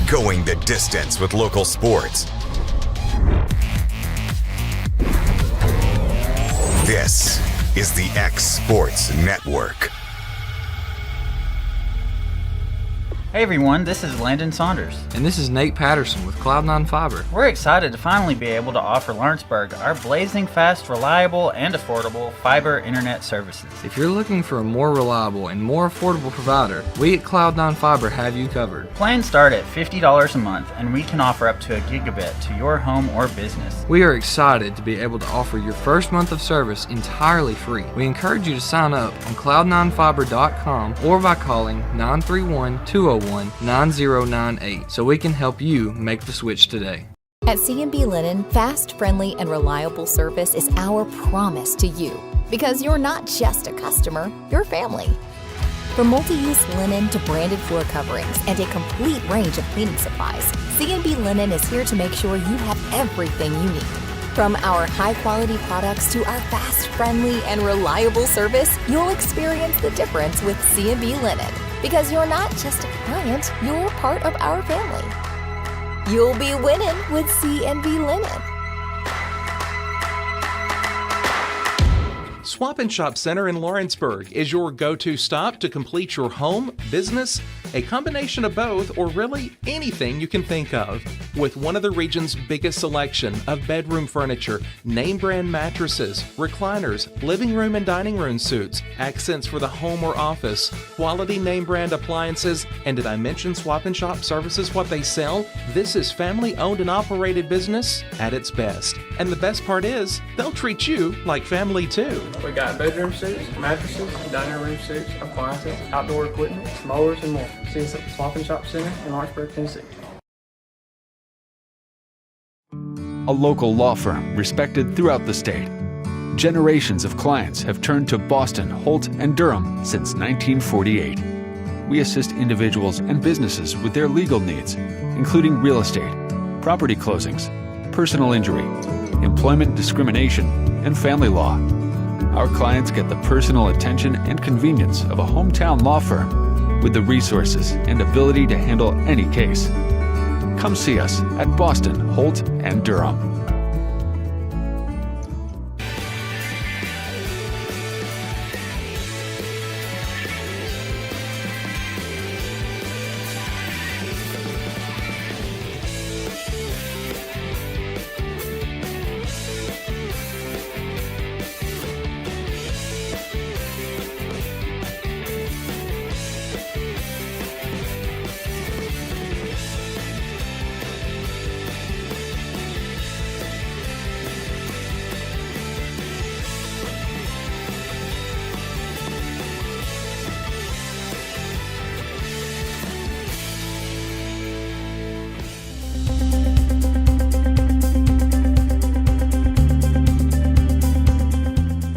going the distance with local sports. This is the X Sports Network. Hey everyone, this is Landon Saunders. And this is Nate Patterson with Cloud9 Fiber. We're excited to finally be able to offer Lawrenceburg our blazing fast, reliable, and affordable fiber internet services. If you're looking for a more reliable and more affordable provider, we at Cloud9 Fiber have you covered. Plans start at $50 a month, and we can offer up to a gigabit to your home or business. We are excited to be able to offer your first month of service entirely free. We encourage you to sign up on cloud9fiber.com or by calling 931-201-9098 so we can help you make the switch today. At C&B Linen, fast, friendly, and reliable service is our promise to you, because you're not just a customer, you're family. From multi-use linen to branded floor coverings and a complete range of cleaning supplies, C&B Linen is here to make sure you have everything you need. From our high-quality products to our fast, friendly, and reliable service, you'll experience the difference with C&B Linen. Because you're not just a client, you're part of our family. You'll be winning with C&B Linen. Swap and Shop Center in Lawrenceburg is your go-to stop to complete your home, business, a combination of both, or really anything you can think of. With one of the region's biggest selection of bedroom furniture, name brand mattresses, recliners, living room and dining room suites, accents for the home or office, quality name brand appliances, and did I mention Swap and Shop services what they sell? This is family owned and operated business at its best. And the best part is, they'll treat you like family too. We got bedroom suites, mattresses, dining room suites, appliances, outdoor equipment, mowers, and more. See us at the Swap and Shop Center in Lawrenceburg, Tennessee. A local law firm respected throughout the state. Generations of clients have turned to Boston, Holt, and Durham since 1948. We assist individuals and businesses with their legal needs, including real estate, property closings, personal injury, employment discrimination, and family law. Our clients get the personal attention and convenience of a hometown law firm with the resources and ability to handle any case. Come see us at Boston, Holt, and Durham.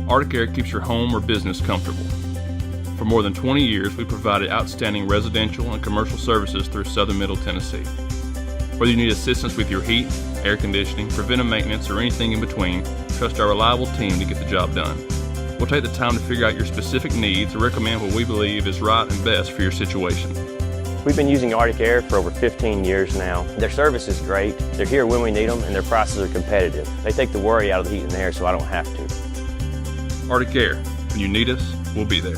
Arctic Air keeps your home or business comfortable. For more than 20 years, we provided outstanding residential and commercial services through southern Middle Tennessee. Whether you need assistance with your heat, air conditioning, preventive maintenance, or anything in between, trust our reliable team to get the job done. We'll take the time to figure out your specific needs and recommend what we believe is right and best for your situation. We've been using Arctic Air for over 15 years now. Their service is great, they're here when we need them, and their prices are competitive. They take the worry out of the heat and air so I don't have to. Arctic Air. When you need us, we'll be there.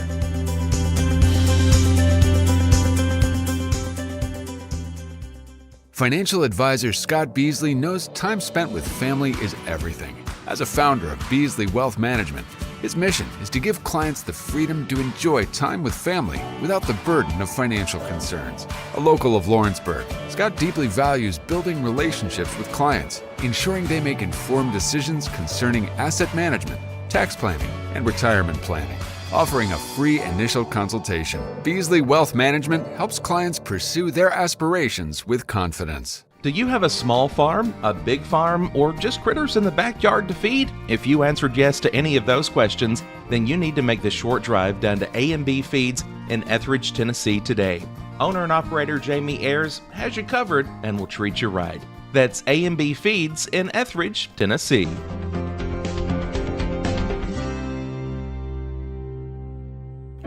Financial advisor Scott Beasley knows time spent with family is everything. As a founder of Beasley Wealth Management, his mission is to give clients the freedom to enjoy time with family without the burden of financial concerns. A local of Lawrenceburg, Scott deeply values building relationships with clients, ensuring they make informed decisions concerning asset management, tax planning, and retirement planning. Offering a free initial consultation, Beasley Wealth Management helps clients pursue their aspirations with confidence. Do you have a small farm, a big farm, or just critters in the backyard to feed? If you answered yes to any of those questions, then you need to make the short drive down to A&B Feeds in Etheridge, Tennessee today. Owner and operator Jamie Ayers has you covered and will treat you right. That's A&B Feeds in Etheridge, Tennessee.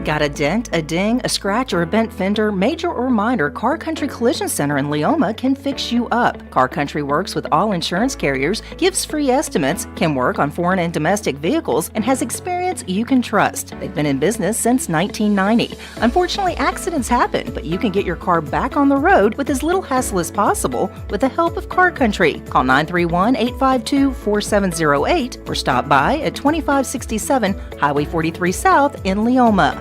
Got a dent, a ding, a scratch, or a bent fender? Major or minor, Car Country Collision Center in Leoma can fix you up. Car Country works with all insurance carriers, gives free estimates, can work on foreign and domestic vehicles, and has experience you can trust. They've been in business since 1990. Unfortunately, accidents happen, but you can get your car back on the road with as little hassle as possible with the help of Car Country. Call 931-852-4708 or stop by at 2567 Highway 43 South in Leoma.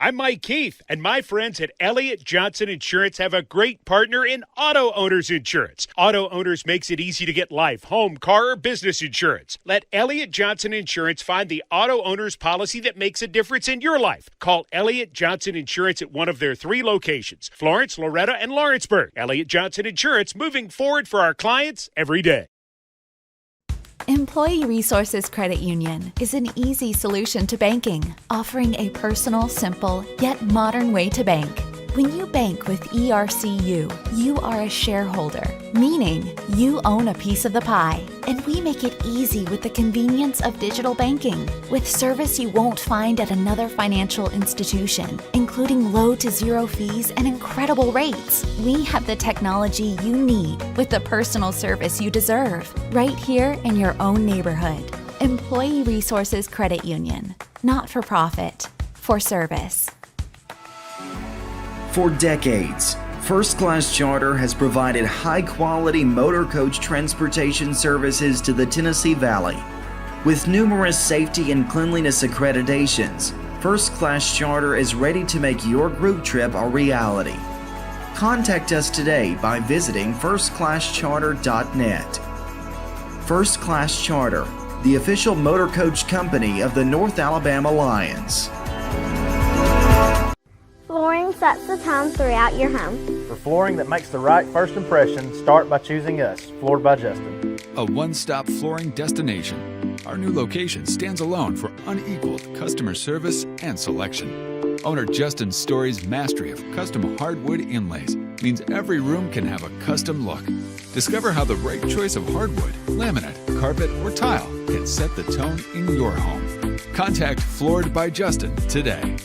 I'm Mike Keith, and my friends at Elliott Johnson Insurance have a great partner in Auto Owners Insurance. Auto Owners makes it easy to get life, home, car, or business insurance. Let Elliott Johnson Insurance find the Auto Owners policy that makes a difference in your life. Call Elliott Johnson Insurance at one of their 3 locations, Florence, Loretto, and Lawrenceburg. Elliott Johnson Insurance, moving forward for our clients every day. Employee Resources Credit Union is an easy solution to banking, offering a personal, simple, yet modern way to bank. When you bank with ERCU, you are a shareholder, meaning you own a piece of the pie, and we make it easy with the convenience of digital banking, with service you won't find at another financial institution, including low to zero fees and incredible rates. We have the technology you need with the personal service you deserve, right here in your own neighborhood. Employee Resources Credit Union, not for profit, for service. For decades, First Class Charter has provided high-quality motor coach transportation services to the Tennessee Valley. With numerous safety and cleanliness accreditations, First Class Charter is ready to make your group trip a reality. Contact us today by visiting firstclasscharter.net. First Class Charter, the official motor coach company of the North Alabama Lions. Flooring sets the tone throughout your home. For flooring that makes the right first impression, start by choosing us, Floored by Justin. A one-stop flooring destination. Our new location stands alone for unequaled customer service and selection. Owner Justin Story's mastery of custom hardwood inlays means every room can have a custom look. Discover how the right choice of hardwood, laminate, carpet, or tile can set the tone in your home. Contact Floored by Justin today.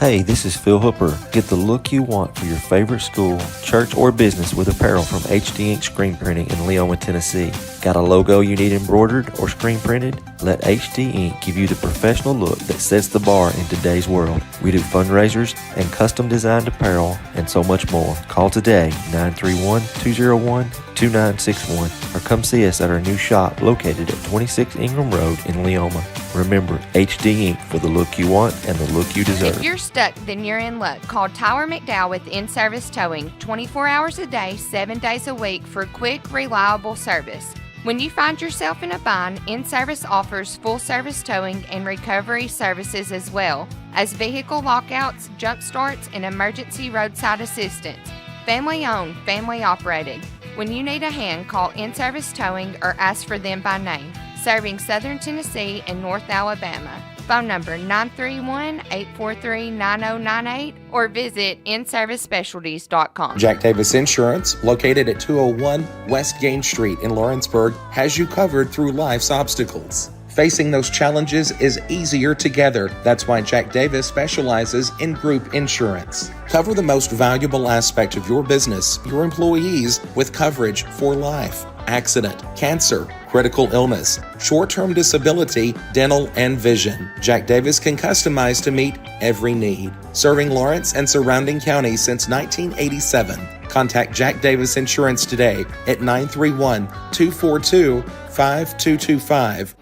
Hey, this is Phil Hooper. Get the look you want for your favorite school, church, or business with apparel from HD Ink Screen Printing in Leoma, Tennessee. Got a logo you need embroidered or screen printed? Let HD Ink give you the professional look that sets the bar in today's world. We do fundraisers and custom designed apparel and so much more. Call today, 931-201-2961, or come see us at our new shop located at 26 Ingram Road in Leoma. Remember, HD Ink for the look you want and the look you deserve. If you're stuck, then you're in luck. Call Tyler McDowell with In-Service Towing, 24 hours a day, 7 days a week for quick, reliable service. When you find yourself in a bind, In-Service offers full-service towing and recovery services as well as vehicle lockouts, jump starts, and emergency roadside assistance. Family-owned, family-operated. When you need a hand, call In-Service Towing or ask for them by name. Serving Southern Tennessee and North Alabama. Phone number 931-843-9098 or visit inservicespecialties.com. Jack Davis Insurance, located at 201 West Gain Street in Lawrenceburg, has you covered through life's obstacles. Facing those challenges is easier together. That's why Jack Davis specializes in group insurance. Cover the most valuable aspect of your business, your employees, with coverage for life, accident, cancer, critical illness, short-term disability, dental, and vision. Jack Davis can customize to meet every need. Serving Lawrence and surrounding counties since 1987. Contact Jack Davis Insurance today at 931-242-5225.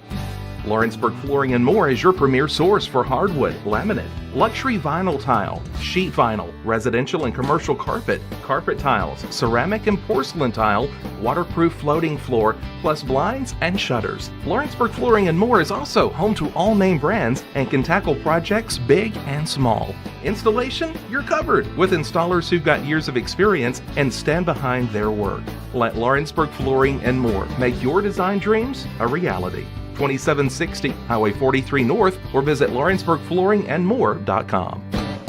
Lawrenceburg Flooring and More is your premier source for hardwood, laminate, luxury vinyl tile, sheet vinyl, residential and commercial carpet, carpet tiles, ceramic and porcelain tile, waterproof floating floor, plus blinds and shutters. Lawrenceburg Flooring and More is also home to all name brands and can tackle projects big and small. Installation, you're covered with installers who've got years of experience and stand behind their work. Let Lawrenceburg Flooring and More make your design dreams a reality. 2760 Highway 43 North, or visit LawrenceburgFlooringandMore.com.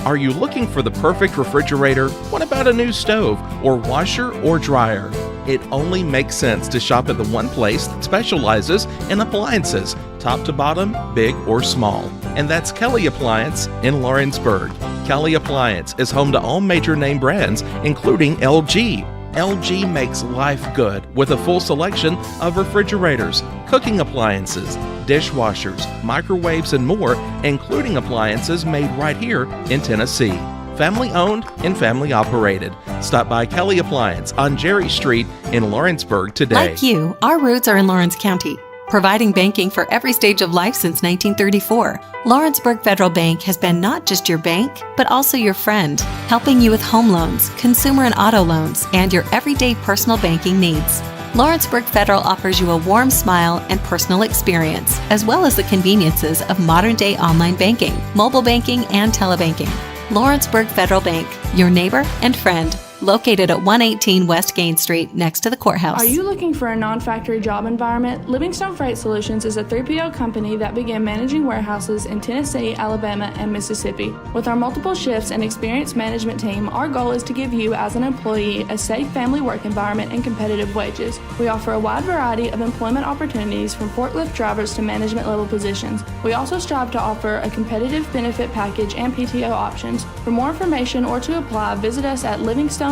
Are you looking for the perfect refrigerator? What about a new stove or washer or dryer? It only makes sense to shop at the one place that specializes in appliances, top to bottom, big or small. And that's Kelly Appliance in Lawrenceburg. Kelly Appliance is home to all major name brands, including LG. LG makes life good with a full selection of refrigerators, cooking appliances, dishwashers, microwaves, and more, including appliances made right here in Tennessee. Family owned and family operated. Stop by Kelly Appliance on Jerry Street in Lawrenceburg today. Like you, our roots are in Lawrence County, providing banking for every stage of life since 1934. Lawrenceburg Federal Bank has been not just your bank, but also your friend, helping you with home loans, consumer and auto loans, and your everyday personal banking needs. Lawrenceburg Federal offers you a warm smile and personal experience, as well as the conveniences of modern-day online banking, mobile banking, and telebanking. Lawrenceburg Federal Bank, your neighbor and friend, located at 118 West Gain Street next to the courthouse. Are you looking for a non-factory job environment? Livingstone Freight Solutions is a 3PL company that began managing warehouses in Tennessee, Alabama, and Mississippi. With our multiple shifts and experienced management team, our goal is to give you as an employee a safe family work environment and competitive wages. We offer a wide variety of employment opportunities from forklift drivers to management level positions. We also strive to offer a competitive benefit package and PTO options. For more information or to apply, visit us at livingstonefs.com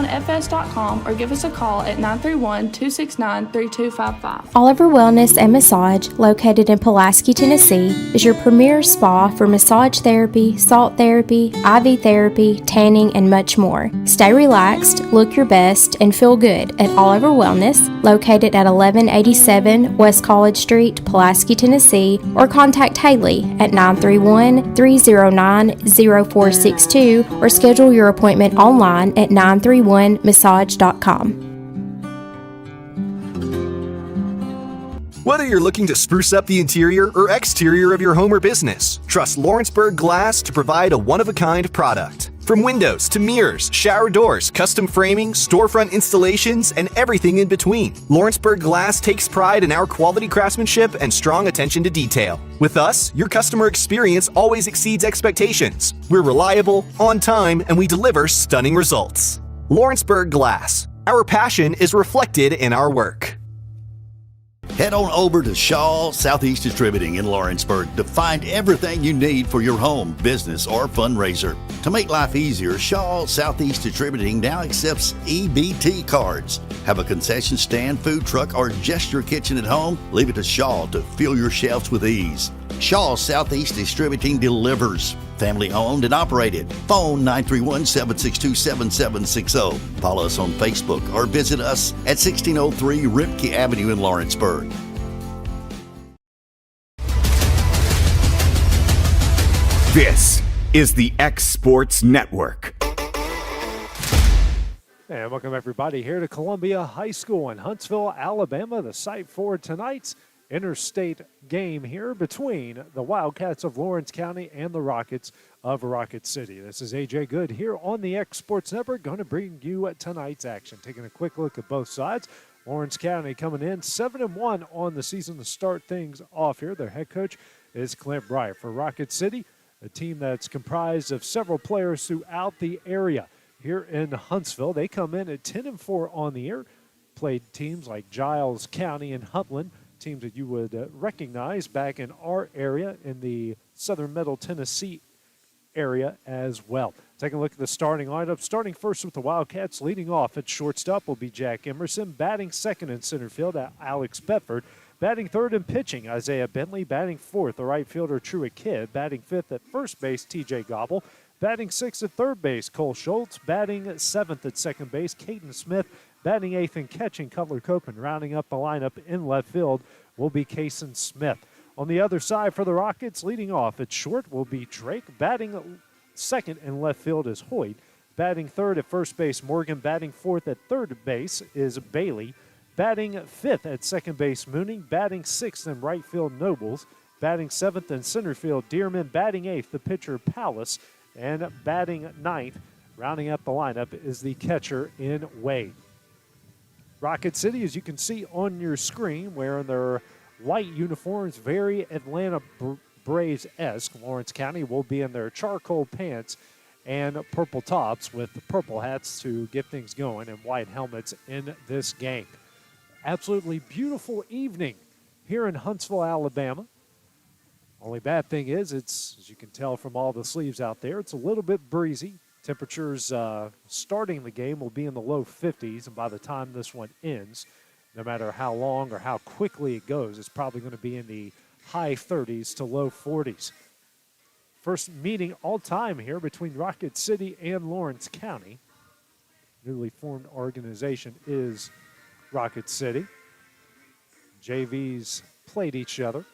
or give us a call at 931-269-3255. Oliver Wellness and Massage, located in Pulaski, Tennessee, is your premier spa for massage therapy, salt therapy, IV therapy, tanning, and much more. Stay relaxed, look your best, and feel good at Oliver Wellness, located at 1187 West College Street, Pulaski, Tennessee, or contact Haley at 931-309-0462 or schedule your appointment online at 931massage.com. Whether you're looking to spruce up the interior or exterior of your home or business, trust Lawrenceburg Glass to provide a one-of-a-kind product. From windows to mirrors, shower doors, custom framing, storefront installations, and everything in between, Lawrenceburg Glass takes pride in our quality craftsmanship and strong attention to detail. With us, your customer experience always exceeds expectations. We're reliable, on time, and we deliver stunning results. Lawrenceburg Glass. Our passion is reflected in our work. Head on over to Shaw Southeast Distributing in Lawrenceburg to find everything you need for your home, business, or fundraiser. To make life easier, Shaw Southeast Distributing now accepts EBT cards. Have a concession stand, food truck, or just your kitchen at home? Leave it to Shaw to fill your shelves with ease. Shaw Southeast Distributing delivers. Family owned and operated. Phone 931-762-7760. Follow us on Facebook or visit us at 1603 Ripke Avenue in Lawrenceburg. This is the X Sports Network. And welcome everybody here to Columbia High School in Huntsville, Alabama, the site for tonight's interstate game here between the Wildcats of Lawrence County and the Rockets of Rocket City. This is AJ Good here on the X Sports Network, going to bring you tonight's action. Taking a quick look at both sides. Lawrence County coming in 7-1 on the season to start things off here. Their head coach is Clint Bryant. For Rocket City, a team that's comprised of several players throughout the area. Here in Huntsville, they come in at 10-4 on the year. Played teams like Giles County and Huntland, teams that you would recognize back in our area in the southern middle Tennessee area as well. Taking a look at the starting lineup. Starting first with the Wildcats, leading off at shortstop will be Jack Emerson. Batting second in center field, Alex Bedford. Batting third and pitching, Isaiah Bentley. Batting fourth, the right fielder, Truett Kidd. Batting fifth at first base, TJ Gobble. Batting sixth at third base, Cole Schultz. Batting seventh at second base, Caden Smith. Batting eighth and catching, Cutler Copeland. Rounding up the lineup in left field will be Kason Smith. On the other side for the Rockets, leading off at short will be Drake. Batting second in left field is Hoyt. Batting third at first base, Morgan. Batting fourth at third base is Bailey. Batting fifth at second base, Mooney. Batting sixth in right field, Nobles. Batting seventh in center field, Dearman. Batting eighth, the pitcher, Palace. And batting ninth, rounding up the lineup, is the catcher in Wade. Rocket City, as you can see on your screen, wearing their white uniforms, very Atlanta Braves-esque. Lawrence County will be in their charcoal pants and purple tops with the purple hats to get things going and white helmets in this game. Absolutely beautiful evening here in Huntsville, Alabama. Only bad thing is, it's, as you can tell from all the sleeves out there, it's a little bit breezy. Temperatures starting the game will be in the low 50s, and by the time this one ends, no matter how long or how quickly it goes, it's probably going to be in the high 30s to low 40s. First meeting all time here between Rocket City and Lawrence County. Newly formed organization is Rocket City. JVs played each other.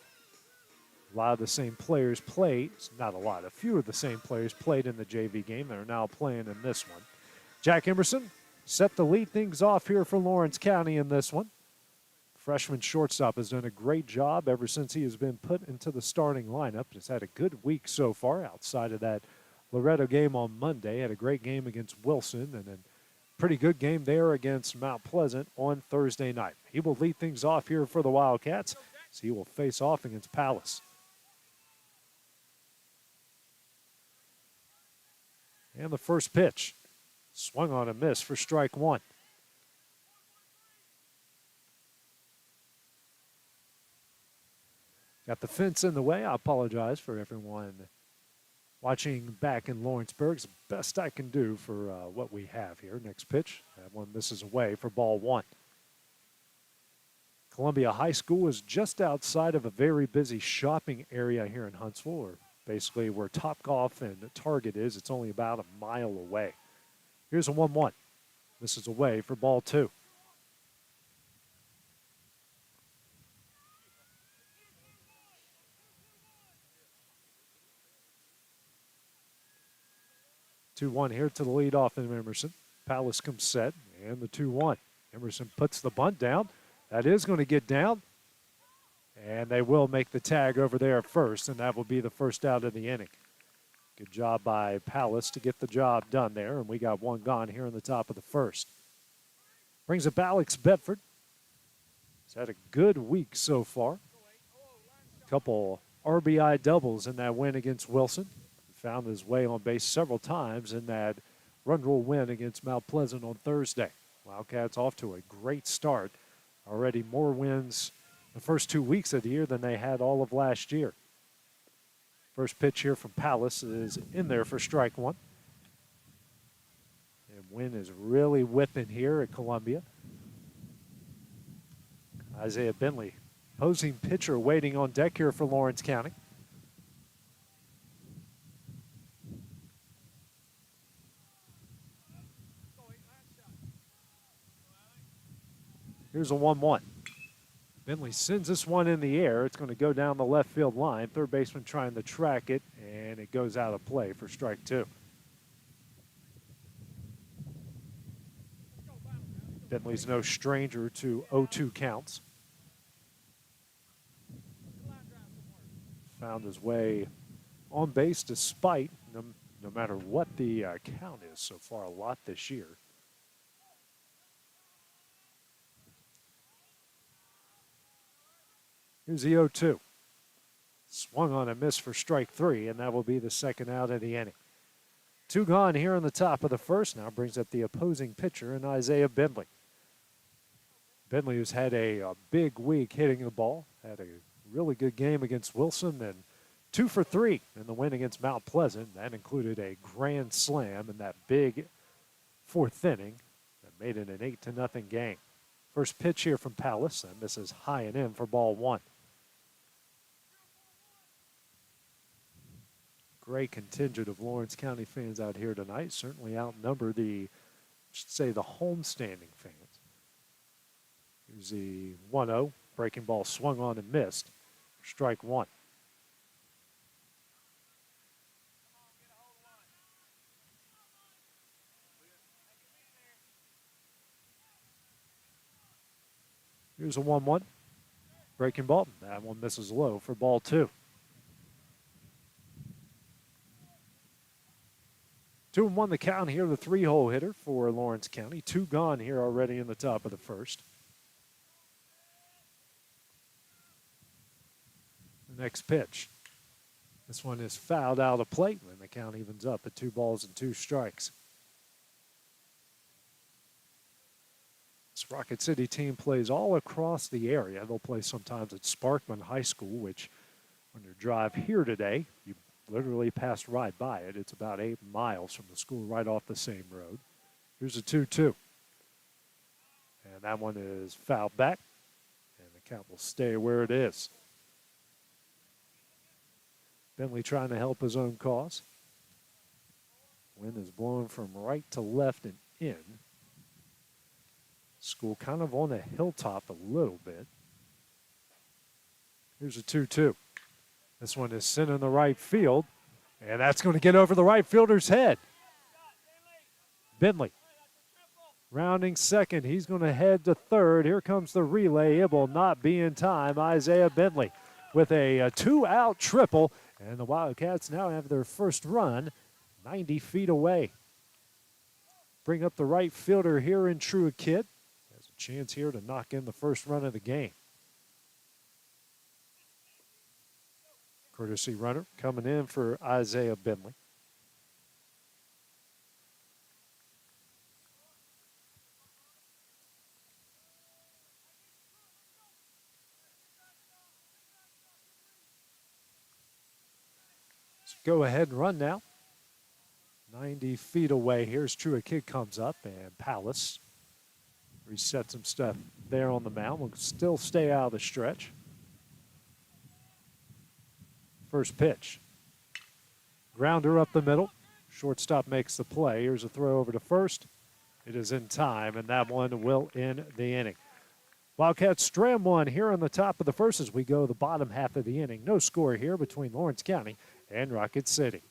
A lot of the same players played, not a lot, a few of the same players played in the JV game that are now playing in this one. Jack Emerson set to lead things off here for Lawrence County in this one. Freshman shortstop has done a great job ever since he has been put into the starting lineup. Has had a good week so far outside of that Loretto game on Monday. Had a great game against Wilson and a pretty good game there against Mount Pleasant on Thursday night. He will lead things off here for the Wildcats as he will face off against Palace. And the first pitch swung on a miss for strike one. Got the fence in the way. I apologize for everyone watching back in Lawrenceburg. It's the best I can do for what we have here. Next pitch. That one misses away for ball one. Columbia High School is just outside of a very busy shopping area here in Huntsville, or basically where Topgolf and Target is. It's only about a mile away. Here's a 1-1. Misses away for ball two. Two-one here to the leadoff in Emerson. Palace comes set, and the 2-1. Emerson puts the bunt down. That is going to get down, and they will make the tag over there at first, and that will be the first out of the inning. Good job by Palace to get the job done there, and we got one gone here in the top of the first. Brings up Alex Bedford. He's had a good week so far. Couple RBI doubles in that win against Wilson. Found his way on base several times in that run rule win against Mount Pleasant on Thursday. Wildcats off to a great start. Already more wins the first 2 weeks of the year than they had all of last year. First pitch here from Palace is in there for strike one. And wind is really whipping here at Columbia. Isaiah Bentley, opposing pitcher, waiting on deck here for Lawrence County. Here's a 1-1. Bentley sends this one in the air. It's going to go down the left field line. Third baseman trying to track it, and it goes out of play for strike two. Bentley's no stranger to 0-2 counts. Found his way on base despite, no matter what the count is so far, a lot this year. Here's the 0-2. Swung on a miss for strike three, and that will be the second out of the inning. Two gone here in the top of the first. Now brings up the opposing pitcher in Isaiah Bentley. Bentley, who's had a big week hitting the ball, had a really good game against Wilson, and 2 for 3 in the win against Mount Pleasant. That included a grand slam in that big fourth inning that made it an 8-0 game. First pitch here from Palace. That misses high and in for ball one. Great contingent of Lawrence County fans out here tonight. Certainly outnumber the, the homestanding fans. Here's the 1-0. Breaking ball swung on and missed. Strike one. Here's a 1-1. Breaking ball. That one misses low for ball two. 2-1 the count here, the three-hole hitter for Lawrence County. Two gone here already in the top of the first. next pitch. This one is fouled out of plate, and the count evens up at 2 balls and 2 strikes. This Rocket City team plays all across the area. They'll play sometimes at Sparkman High School, which on your drive here today, you literally passed right by it. It's about 8 miles from the school, right off the same road. Here's a 2-2. And that one is fouled back, and the count will stay where it is. Bentley trying to help his own cause. Wind is blowing from right to left and in. School kind of on a hilltop a little bit. Here's a 2-2. This one is sent in the right field, and that's going to get over the right fielder's head. Bentley rounding second. He's going to head to third. Here comes the relay. It will not be in time. Isaiah Bentley with a 2-out triple, and the Wildcats now have their first run 90 feet away. Bring up the right fielder here in Trua Kidd. Has a chance here to knock in the first run of the game. Courtesy runner coming in for Isaiah Bentley. So go ahead and run now. 90 feet away. Here's Trua Kidd comes up, and Palace resets some stuff there on the mound. Will still stay out of the stretch. First pitch. Grounder up the middle. Shortstop makes the play. Here's a throw over to first. It is in time, and that one will end the inning. Wildcats stram one here on the top of the first as we go the bottom half of the inning. No score here between Lawrence County and Rocket City.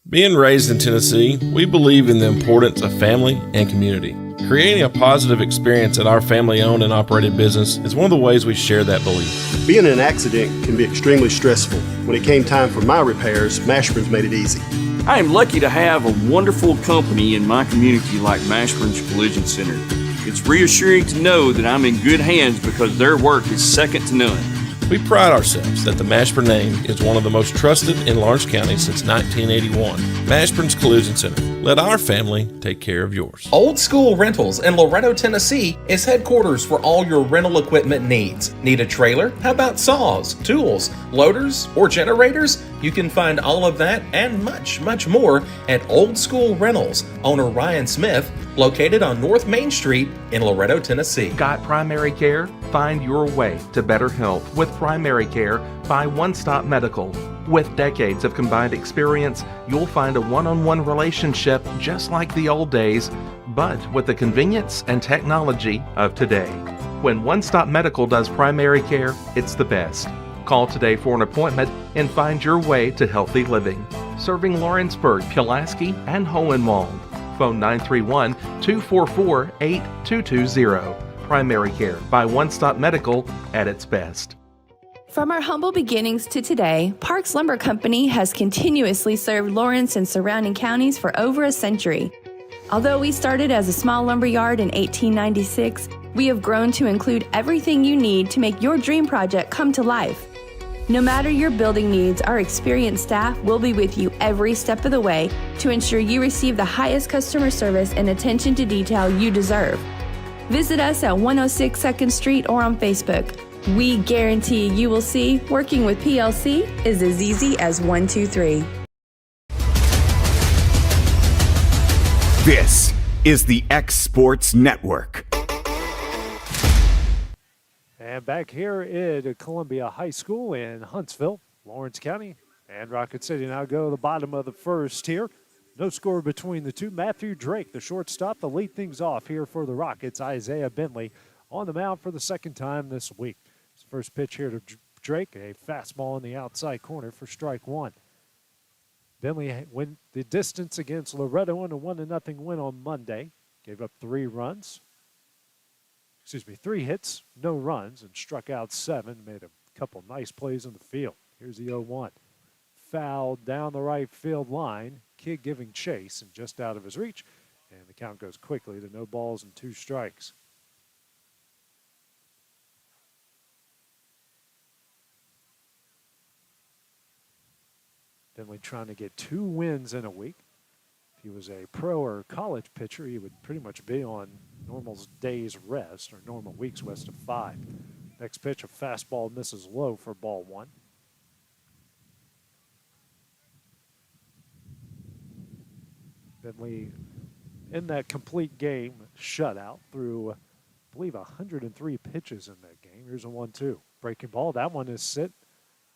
Being raised in Tennessee, we believe in the importance of family and community. Creating a positive experience at our family-owned and operated business is one of the ways we share that belief. Being in an accident can be extremely stressful. When it came time for my repairs, Mashburn's made it easy. I am lucky to have a wonderful company in my community like Mashburn's Collision Center. It's reassuring to know that I'm in good hands because their work is second to none. We pride ourselves that the Mashburn name is one of the most trusted in Lawrence County since 1981. Mashburn's Collision Center. Let our family take care of yours. Old School Rentals in Loretto, Tennessee is headquarters for all your rental equipment needs. Need a trailer? How about saws, tools, loaders, or generators? You can find all of that and much, much more at Old School Rentals. Owner Ryan Smith, located on North Main Street in Loretto, Tennessee. Got primary care? Find your way to better health with primary care by One Stop Medical. With decades of combined experience, you'll find a one-on-one relationship just like the old days, but with the convenience and technology of today. When One Stop Medical does primary care, it's the best. Call today for an appointment and find your way to healthy living. Serving Lawrenceburg, Pulaski, and Hohenwald. Phone 931-244-8220. Primary care by One Stop Medical at its best. From our humble beginnings to today, Parks Lumber Company has continuously served Lawrence and surrounding counties for over a century. Although we started as a small lumber yard in 1896, we have grown to include everything you need to make your dream project come to life. No matter your building needs, our experienced staff will be with you every step of the way to ensure you receive the highest customer service and attention to detail you deserve. Visit us at 106 2nd Street or on Facebook. We guarantee you will see working with PLC is as easy as 1, 2, 3. This is the X Sports Network. And back here at Columbia High School in Huntsville, Lawrence County, and Rocket City now go to the bottom of the first here. No score between the two. Matthew Drake, the shortstop, to lead things off here for the Rockets. Isaiah Bentley on the mound for the second time this week. His first pitch here to Drake, a fastball in the outside corner for strike one. Bentley went the distance against Loretto in a 1-0 win on Monday. Gave up 3 hits, no runs, and struck out 7. Made a couple nice plays in the field. Here's the 0-1. Foul down the right field line. Kidd giving chase and just out of his reach. And the count goes quickly to no balls and 2 strikes. Bentley trying to get 2 wins in a week. If he was a pro or college pitcher, he would pretty much be on normal days rest or normal weeks rest of 5. Next pitch, a fastball misses low for ball 1. Bentley in that complete game shutout through, I believe, 103 pitches in that game. Here's a 1-2. Breaking ball. That one is sit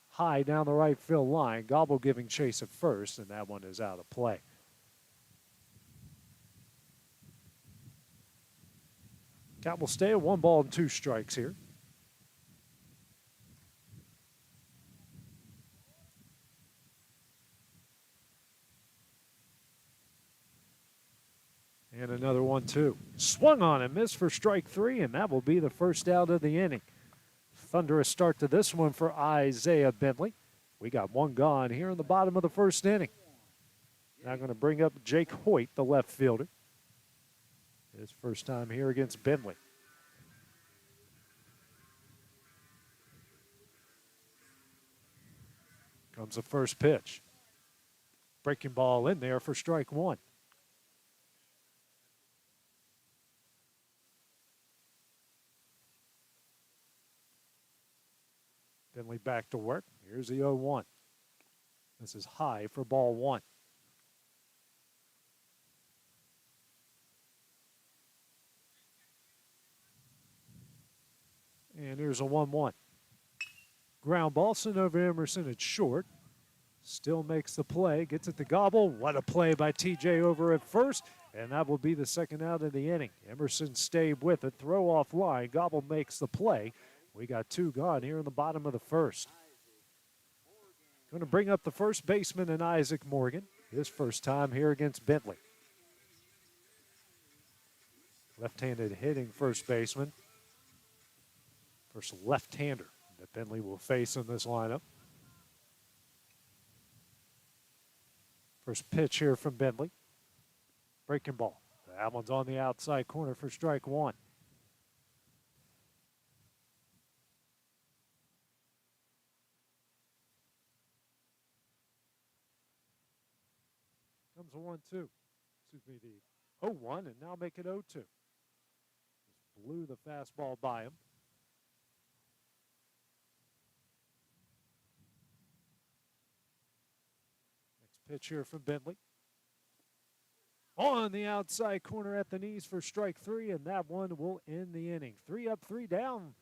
high down the right field line. Gobble giving chase at first, and that one is out of play. Count will stay at 1 ball and 2 strikes here. And another 1-2. Swung on and missed for strike 3, and that will be the first out of the inning. Thunderous start to this one for Isaiah Bentley. We got 1 gone here in the bottom of the first inning. Now going to bring up Jake Hoyt, the left fielder. His first time here against Bentley. Comes the first pitch. Breaking ball in there for strike 1. Bentley back to work. Here's the 0-1. This is high for ball 1. And here's a 1-1. Ground ball sent over Emerson at short. Still makes the play. Gets it to Gobble. What a play by TJ over at first. And that will be the second out of the inning. Emerson stayed with it. Throw off line. Gobble makes the play. We got 2 gone here in the bottom of the first. Going to bring up the first baseman in Isaac Morgan. His first time here against Bentley. Left-handed hitting first baseman. First left-hander that Bentley will face in this lineup. First pitch here from Bentley. Breaking ball. That one's on the outside corner for strike 1. Comes a 1-2. Excuse me, the 0-1, and now make it 0-2. Just blew the fastball by him. Next pitch here from Bentley. On the outside corner at the knees for strike 3, and that one will end the inning. 3 up, 3 down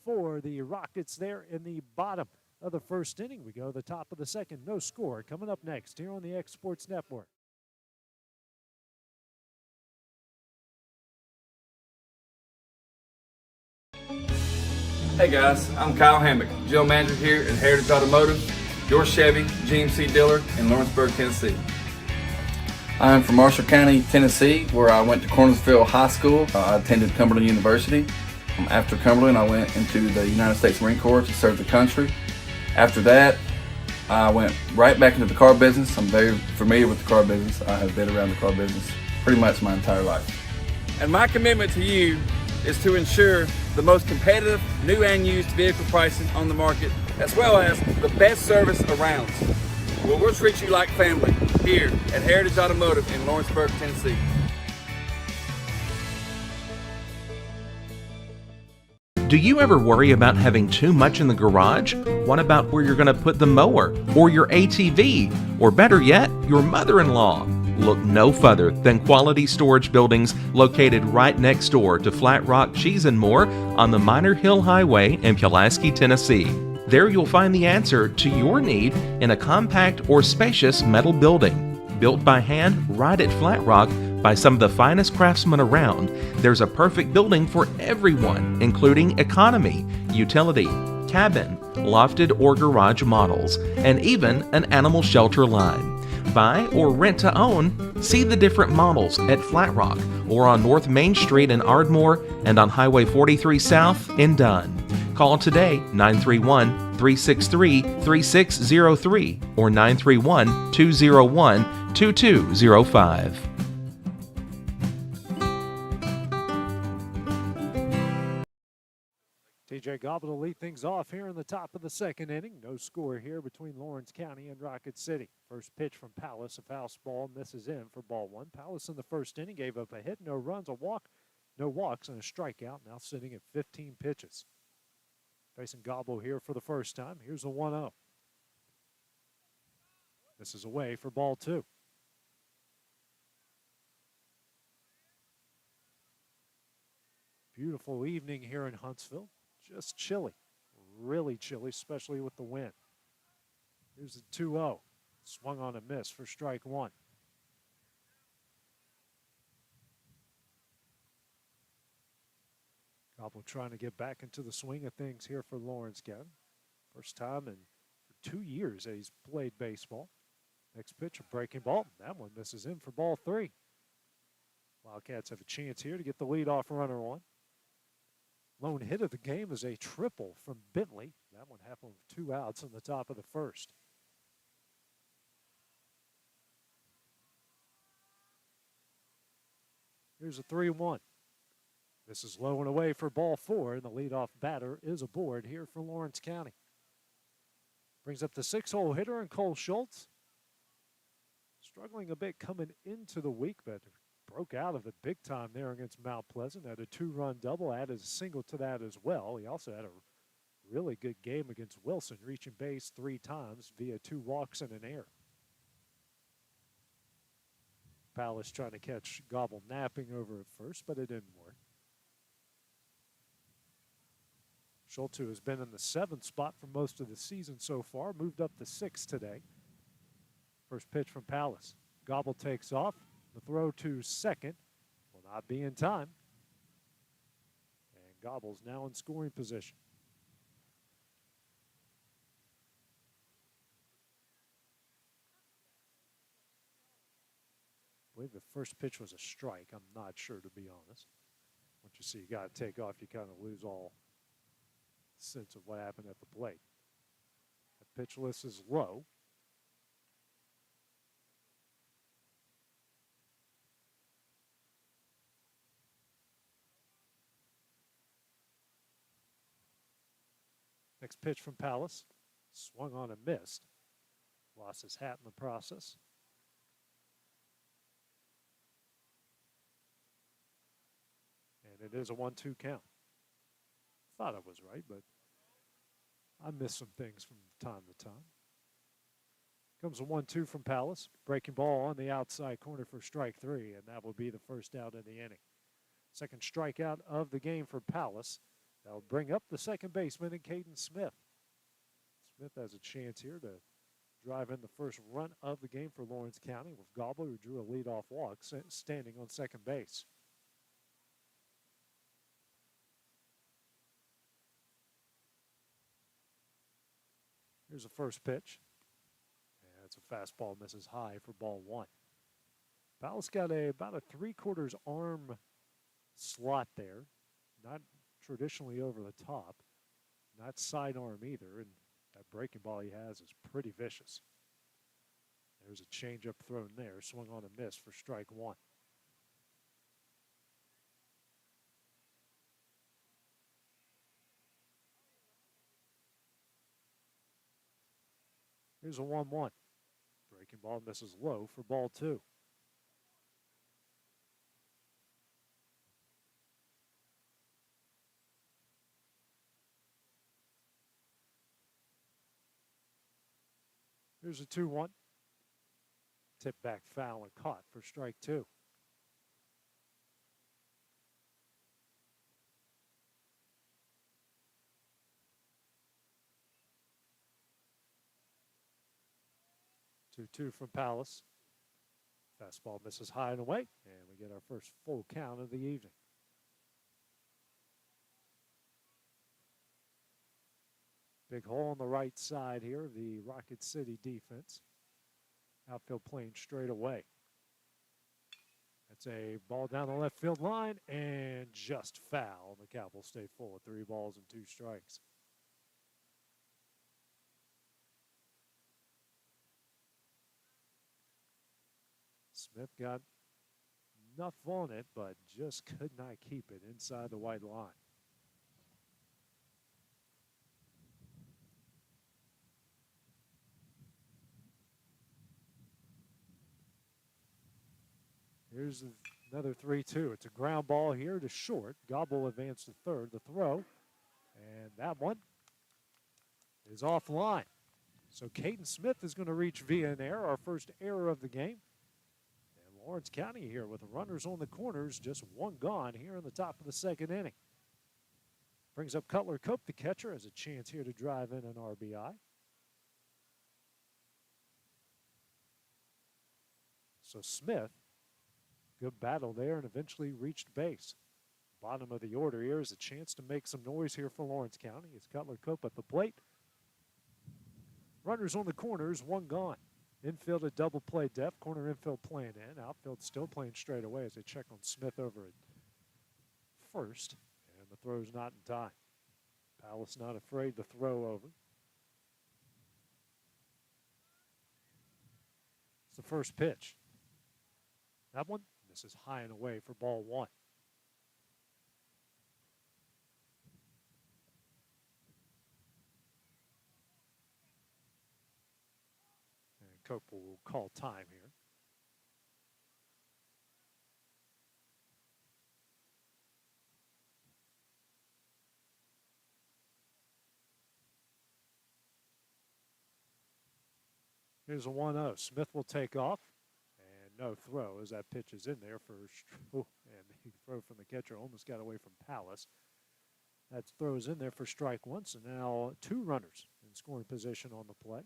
for the Rockets there in the bottom of the first inning. We go to the top of the second. No score. Coming up next here on the X Sports Network. Hey guys, I'm Kyle Hammock, General Manager here at Heritage Automotive, your Chevy GMC dealer in Lawrenceburg, Tennessee. I'm from Marshall County, Tennessee, where I went to Cornersville High School. I attended Cumberland University. After Cumberland, I went into the United States Marine Corps to serve the country. After that, I went right back into the car business. I'm very familiar with the car business. I have been around the car business pretty much my entire life. And my commitment to you is to ensure the most competitive new and used vehicle pricing on the market, as well as the best service around. Well, we'll treat you like family here at Heritage Automotive in Lawrenceburg, Tennessee. Do you ever worry about having too much in the garage? What about where you're going to put the mower, or your ATV, or better yet, your mother-in-law? Look no further than Quality Storage Buildings located right next door to Flat Rock Cheese and More on the Minor Hill Highway in Pulaski, Tennessee. There you'll find the answer to your need in a compact or spacious metal building. Built by hand right at Flat Rock by some of the finest craftsmen around, there's a perfect building for everyone, including economy, utility, cabin, lofted or garage models, and even an animal shelter line. Buy or rent to own, see the different models at Flat Rock or on North Main Street in Ardmore and on Highway 43 South in Dunn. Call today 931-363-3603 or 931-201-2205. TJ A.J. Gobble to lead things off here in the top of the second inning. No score here between Lawrence County and Rocket City. First pitch from Palace, a fastball, misses in for ball one. Palace in the first inning gave up a hit, no runs, a walk, no walks, and a strikeout. Now sitting at 15 pitches. Facing Gobble here for the first time. Here's a 1-0. This is away for ball two. Beautiful evening here in Huntsville. Just chilly, really chilly, especially with the wind. Here's a 2-0. Swung on a miss for strike one. Gobble trying to get back into the swing of things here for Lawrence County. First time in 2 years that he's played baseball. Next pitch, a breaking ball. That one misses in for ball three. Wildcats have a chance here to get the leadoff runner on. Lone hit of the game is a triple from Bentley. That one happened with 2 outs in the top of the first. Here's a 3-1. This is low and away for ball four, and the leadoff batter is aboard here for Lawrence County. Brings up the 6-hole hitter and Cole Schultz. Struggling a bit coming into the week, but broke out of it big time there against Mount Pleasant. Had a 2-run double, added a single to that as well. He also had a really good game against Wilson, reaching base 3 times via 2 walks and an error. Palace trying to catch Gobble napping over at first, but it didn't work. Schultz, who has been in the 7th spot for most of the season so far, moved up to 6th today. First pitch from Palace. Gobble takes off. The throw to second will not be in time. And Gobble's now in scoring position. I believe the first pitch was a strike. I'm not sure, to be honest. Once you see you got to take off, you kind of lose all sense of what happened at the plate. The pitch list is low. Next pitch from Palace. Swung on and missed. Lost his hat in the process. And it is a 1-2 count. Thought I was right, but I miss some things from time to time. Comes a 1-2 from Palace. Breaking ball on the outside corner for strike 3, and that will be the first out of the inning. Second strikeout of the game for Palace. That'll bring up the second baseman in Caden Smith. Smith has a chance here to drive in the first run of the game for Lawrence County with Gobble, who drew a leadoff walk, standing on second base. Here's the first pitch. And it's a fastball, misses high for ball one. Palace got about a 3/4 arm slot there. Not traditionally over the top. Not sidearm either. And that breaking ball he has is pretty vicious. There's a changeup thrown there. Swung on a miss for strike one. Here's a 1-1. Breaking ball misses low for ball two. Here's a 2-1. Tip back foul and caught for strike two. Two from Palace. Fastball misses high and away, and we get our first full count of the evening. Big hole on the right side here of the Rocket City defense. Outfield playing straight away. That's a ball down the left field line and just foul. The Cowboys stay full at 3 balls and 2 strikes. Smith got enough on it, but just could not keep it inside the white line. Here's another 3-2. It's a ground ball here to short. Gobble advanced to third. The throw. And that one is offline. So Caden Smith is going to reach via an error, our first error of the game. And Lawrence County here with the runners on the corners, just one gone here in the top of the second inning. Brings up Cutler Cope, the catcher, has a chance here to drive in an RBI. So Smith, good battle there and eventually reached base. Bottom of the order here is a chance to make some noise here for Lawrence County. It's Cutler Cope at the plate. Runners on the corners, one gone. Infield at double play depth, corner infield playing in. Outfield still playing straight away as they check on Smith over at first. And the throw's not in time. Palace not afraid to throw over. It's the first pitch. That one, this is high and away for ball one. And Cope will call time here. Here's a 1-0. Smith will take off. And no throw as that pitch is in there for, and the throw from the catcher almost got away from Palace. That throws in there for strike one. So now two runners in scoring position on the play.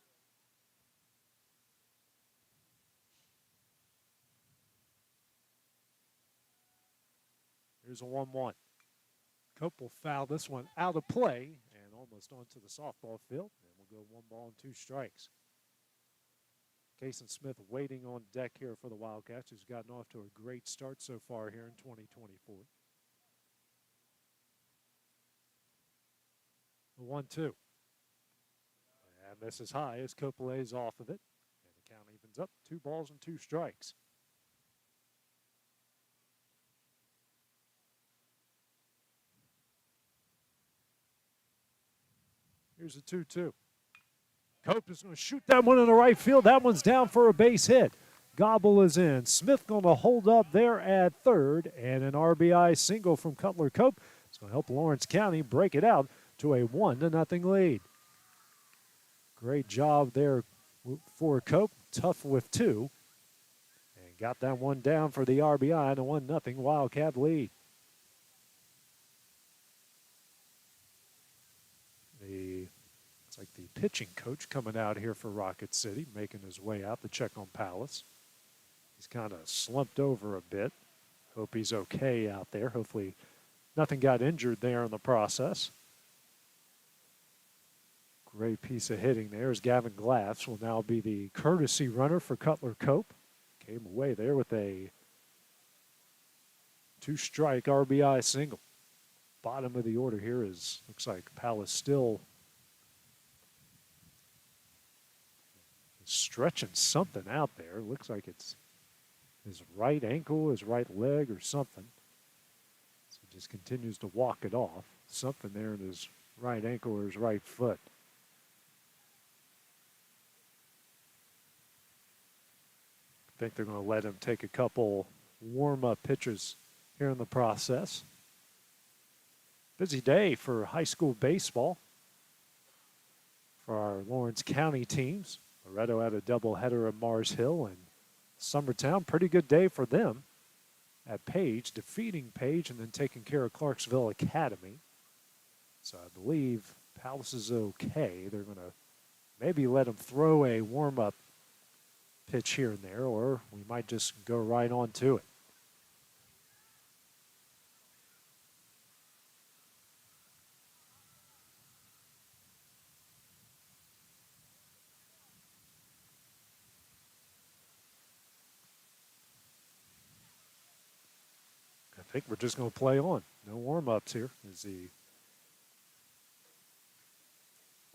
Here's a 1-1. Cope will foul this one out of play and almost onto the softball field. And we'll go 1 ball and 2 strikes. Cason Smith waiting on deck here for the Wildcats, who's gotten off to a great start so far here in 2024. The 1-2. And this is high as Cope lays off of it. And the count evens up. 2 balls and 2 strikes. Here's a 2-2. Cope is going to shoot that one in the right field. That one's down for a base hit. Gobble is in. Smith going to hold up there at third. And an RBI single from Cutler Cope. It's going to help Lawrence County break it out to a 1-0 lead. Great job there for Cope. Tough with 2. And got that one down for the RBI and a 1-0 Wildcat lead. It's like the pitching coach coming out here for Rocket City, making his way out to check on Palace. He's kind of slumped over a bit. Hope he's okay out there. Hopefully nothing got injured there in the process. Great piece of hitting there as Gavin Glass will now be the courtesy runner for Cutler Cope. Came away there with a 2-strike RBI single. Bottom of the order here is, looks like Palace still stretching something out there. Looks like it's his right ankle, his right leg, or something. So he just continues to walk it off. Something there in his right ankle or his right foot. I think they're going to let him take a couple warm-up pitches here in the process. Busy day for high school baseball for our Lawrence County teams. Loretto had a doubleheader at Mars Hill and Summertown. Pretty good day for them at Page, defeating Page and then taking care of Clarksville Academy. So I believe Palace is okay. They're going to maybe let him throw a warm-up pitch here and there, or we might just go right on to it. I think we're just going to play on. No warm-ups here. Is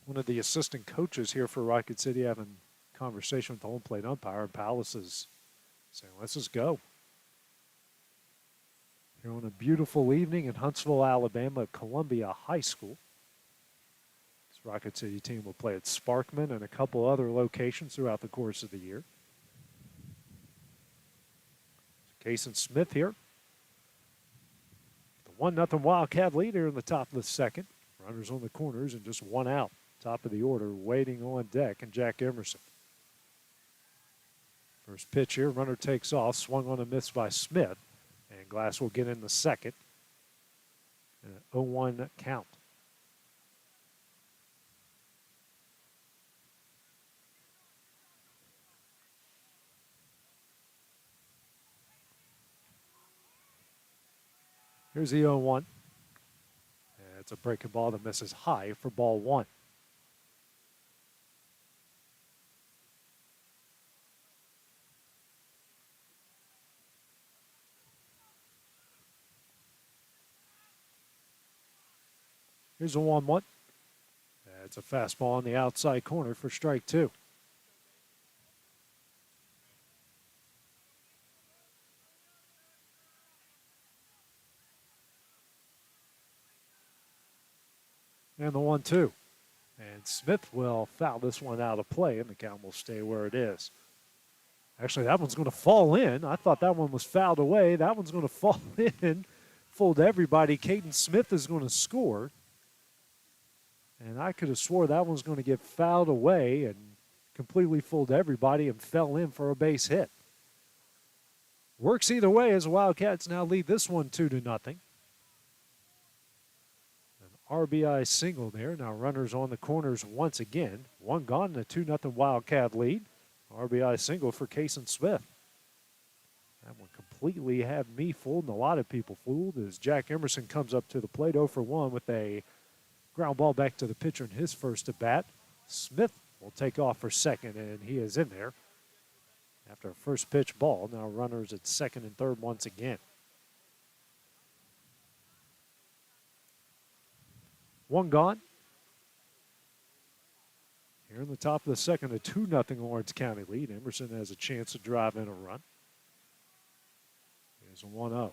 one of the assistant coaches here for Rocket City having a conversation with the home plate umpire, and Palace is saying, let's just go. Here on a beautiful evening in Huntsville, Alabama at Columbia High School. This Rocket City team will play at Sparkman and a couple other locations throughout the course of the year. Kason Smith here. The 1-0 Wildcat lead here in the top of the second. Runners on the corners and just one out. Top of the order, waiting on deck, and Jack Emerson. First pitch here, runner takes off, swung on a miss by Smith, and Glass will get in the second. An 0-1 count. Here's the 0-1. It's a breaking ball that misses high for ball one. Here's a 1-1. It's a fastball on the outside corner for strike two. And the 1-2. And Smith will foul this one out of play, and the count will stay where it is. Actually, that one's going to fall in. I thought that one was fouled away. That one's going to fall in. Fooled everybody. Caden Smith is going to score. And I could have swore that one's going to get fouled away and completely fooled everybody and fell in for a base hit. Works either way as the Wildcats now lead this one 2-0. RBI single there. Now runners on the corners once again. One gone in a 2-0 Wildcat lead. RBI single for Kason Smith. That one completely had me fooled and a lot of people fooled as Jack Emerson comes up to the plate 0 for 1 with a ground ball back to the pitcher in his first at bat. Smith will take off for second, and he is in there after a first pitch ball. Now runners at second and third once again. One gone. Here in the top of the second, a 2-0 Lawrence County lead. Emerson has a chance to drive in a run. Here's a 1-0.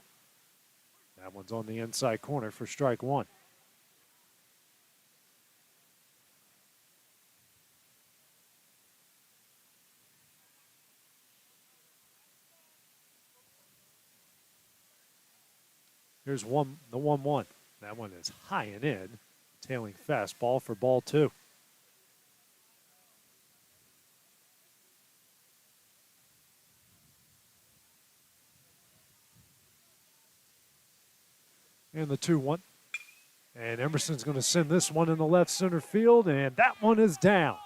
That one's on the inside corner for strike one. Here's the 1-1. That one is high and in. Tailing fastball for ball two. And the 2-1. And Emerson's going to send this one in the left center field, and that one is down.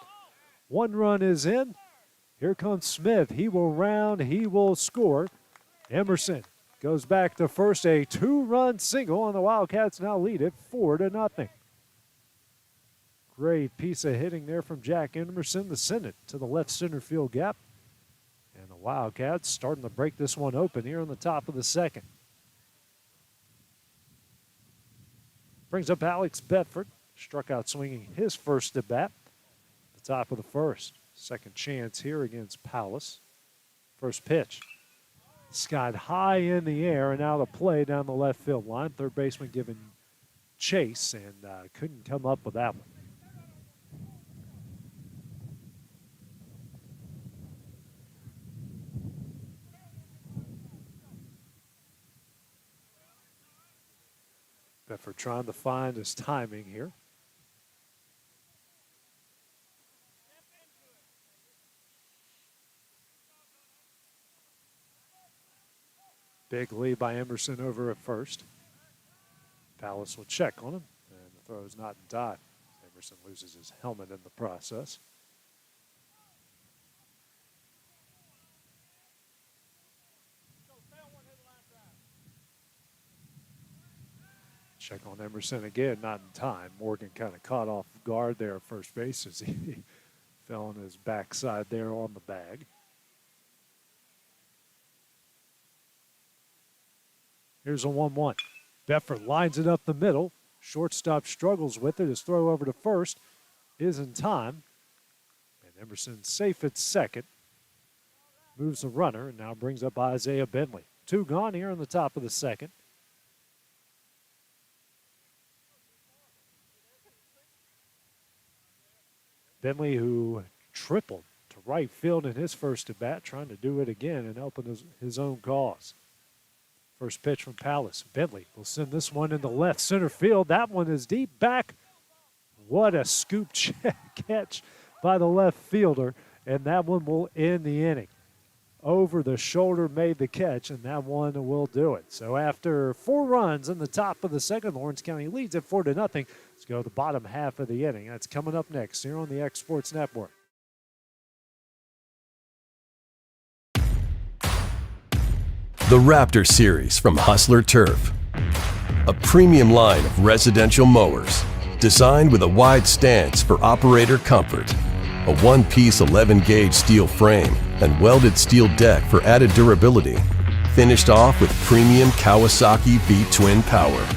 One run is in. Here comes Smith. He will round. He will score. Emerson goes back to first. A two-run single, and the Wildcats now lead it 4-0. Great piece of hitting there from Jack Emerson to send it to the left center field gap. And the Wildcats starting to break this one open here in the top of the second. Brings up Alex Bedford. Struck out swinging his first at bat. The top of the first. Second chance here against Palace. First pitch. Skied high in the air and out of play down the left field line. Third baseman giving chase and couldn't come up with that one. Bedford trying to find his timing here. Big lead by Emerson over at first. Palace will check on him, and the throw is not in time. Emerson loses his helmet in the process. Check on Emerson again, not in time. Morgan kind of caught off guard there at first base as he fell on his backside there on the bag. Here's a 1-1. Bedford lines it up the middle. Shortstop struggles with it. His throw over to first is in time. And Emerson safe at second. Moves the runner and now brings up Isaiah Bentley. Two gone here in the top of the second. Bentley, who tripled to right field in his first at bat, trying to do it again and helping his own cause. First pitch from Palace. Bentley will send this one into left center field. That one is deep back. What a scoop catch by the left fielder, and that one will end the inning. Over the shoulder made the catch, and that one will do it. So after 4 runs in the top of the second, Lawrence County leads it 4-0. Let's go to the bottom half of the inning. That's coming up next here on the X Sports Network. The Raptor Series from Hustler Turf. A premium line of residential mowers designed with a wide stance for operator comfort. A one-piece 11-gauge steel frame and welded steel deck for added durability. Finished off with premium Kawasaki V-twin power.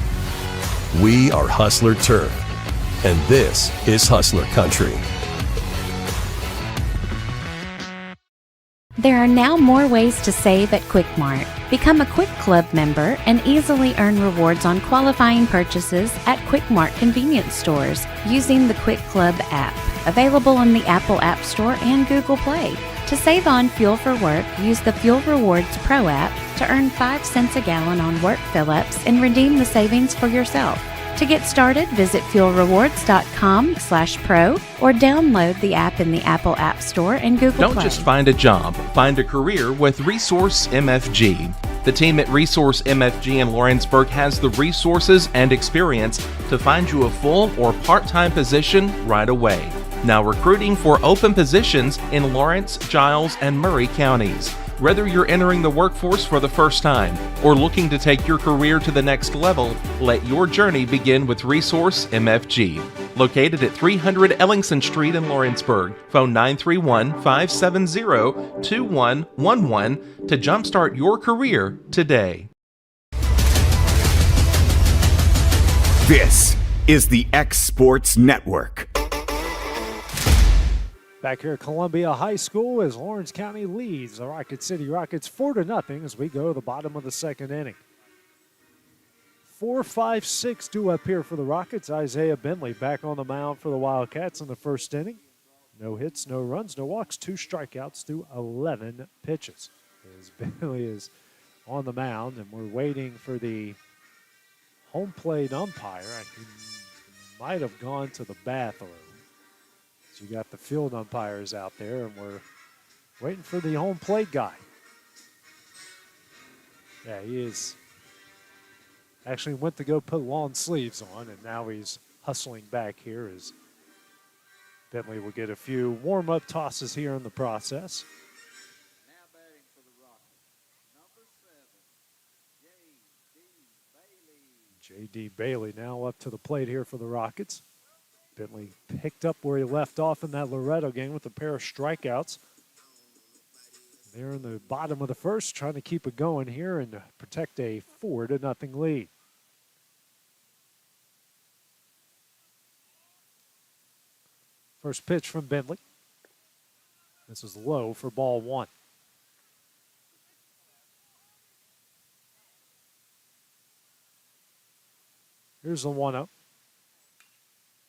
We are Hustler Turf, and this is Hustler Country. There are now more ways to save at Quick Mart. Become a Quick Club member and easily earn rewards on qualifying purchases at Quick Mart convenience stores using the Quick Club app, available on the Apple App Store and Google Play. To save on fuel for work, use the Fuel Rewards Pro app to earn 5 cents a gallon on work fill-ups and redeem the savings for yourself. To get started, visit fuelrewards.com/pro or download the app in the Apple App Store and Google Don't Play. just find a job, find a career with Resource MFG. The team at Resource MFG in Lawrenceburg has the resources and experience to find you a full or part-time position right away. Now recruiting for open positions in Lawrence, Giles, and Murray counties. Whether you're entering the workforce for the first time or looking to take your career to the next level, let your journey begin with Resource MFG. Located at 300 Ellingson Street in Lawrenceburg. Phone 931-570-2111 to jumpstart your career today. This is the X Sports Network. Back here at Columbia High School as Lawrence County leads the Rocket City Rockets 4-0 as we go to the bottom of the second inning. 4-5-6 due up here for the Rockets. Isaiah Bentley back on the mound for the Wildcats in the first inning. No hits, no runs, no walks, 2 strikeouts through 11 pitches. As Bentley is on the mound, and we're waiting for the home plate umpire. He might have gone to the bathroom. So you got the field umpires out there, and we're waiting for the home plate guy. Yeah, he is. Actually went to go put long sleeves on, and now he's hustling back here as Bentley will get a few warm-up tosses here in the process. Now batting for the Rockets, number 7, J.D. Bailey now up to the plate here for the Rockets. Bentley picked up where he left off in that Loretto game with a pair of strikeouts. They're in the bottom of the first, trying to keep it going here and protect a 4-0 lead. First pitch from Bentley. This is low for ball 1. Here's the 1-0.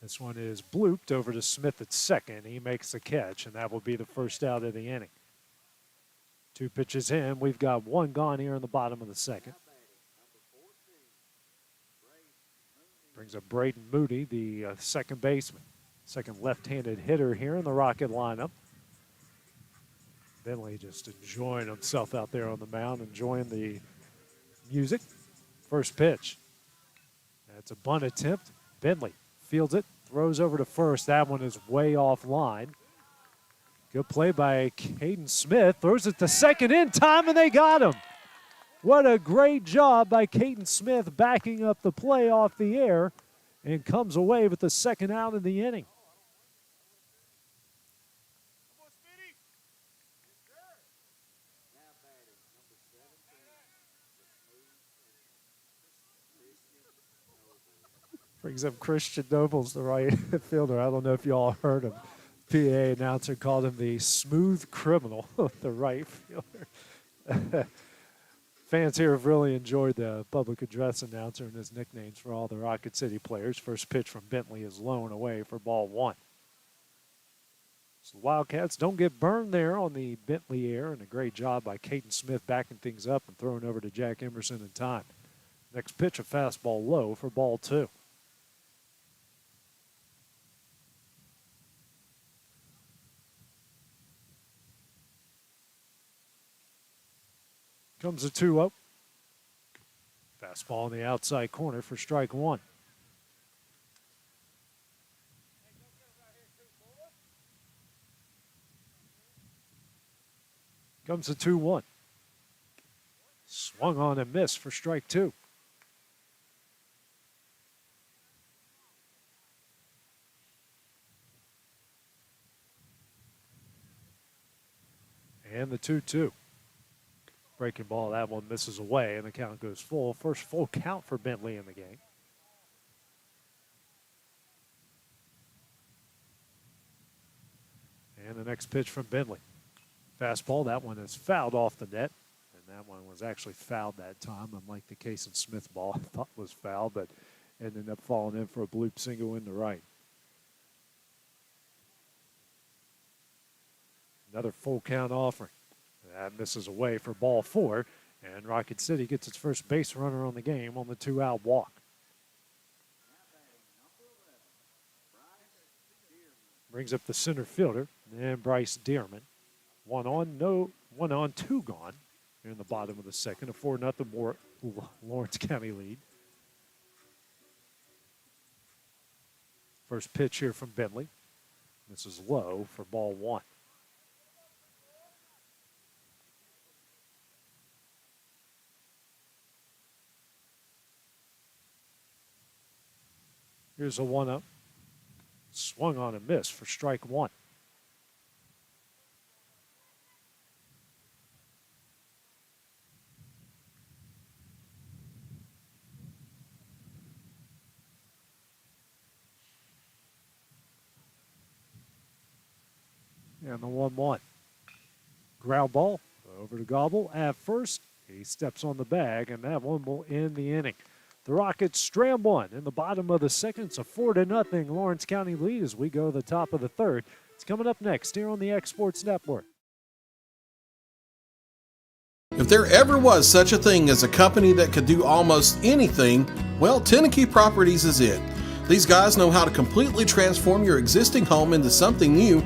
This one is blooped over to Smith at second. He makes the catch, and that will be the first out of the inning. 2 pitches in. We've got 1 gone here in the bottom of the second. Brings up Braden Moody, the second baseman. Second left-handed hitter here in the Rocket lineup. Bentley just enjoying himself out there on the mound, enjoying the music. First pitch. That's a bunt attempt. Bentley fields it, throws over to first. That one is way offline. Good play by Caden Smith. Throws it to second in time, and they got him. What a great job by Caden Smith backing up the play off the air and comes away with the second out in the inning. Brings up Christian Nobles, the right fielder. I don't know if you all heard him. PA announcer called him the smooth criminal, the right fielder. Fans here have really enjoyed the public address announcer and his nicknames for all the Rocket City players. First pitch from Bentley is low and away for ball 1. So the Wildcats don't get burned there on the Bentley air, and a great job by Caden Smith backing things up and throwing over to Jack Emerson in time. Next pitch, a fastball low for ball 2. Comes a 2-0. Fastball in the outside corner for strike 1. Comes a 2-1. Swung on and missed for strike 2. And the 2-2. Breaking ball, that one misses away, and the count goes full. First full count for Bentley in the game. And the next pitch from Bentley. Fastball, that one is fouled off the net. And that one was actually fouled that time, unlike the Cason Smith ball I thought was fouled, but ended up falling in for a bloop single in the right. Another full count offering. That misses away for ball 4, and Rocket City gets its first base runner on the game on the 2-out walk. Brings up the center fielder, and Bryce Dearman. One on, 2 gone. Here in the bottom of the second, a 4-0 more Lawrence County lead. First pitch here from Bentley. This is low for ball 1. Here's a 1-0. Swung on and missed for strike 1. And the 1-1. Ground ball over to Gobble at first. He steps on the bag, and that one will end the inning. The Rockets stram one in the bottom of the second. It's a 4-0 Lawrence County lead as we go to the top of the third. It's coming up next here on the X Sports Network. If there ever was such a thing as a company that could do almost anything, well, Tenakee Properties is it. These guys know how to completely transform your existing home into something new,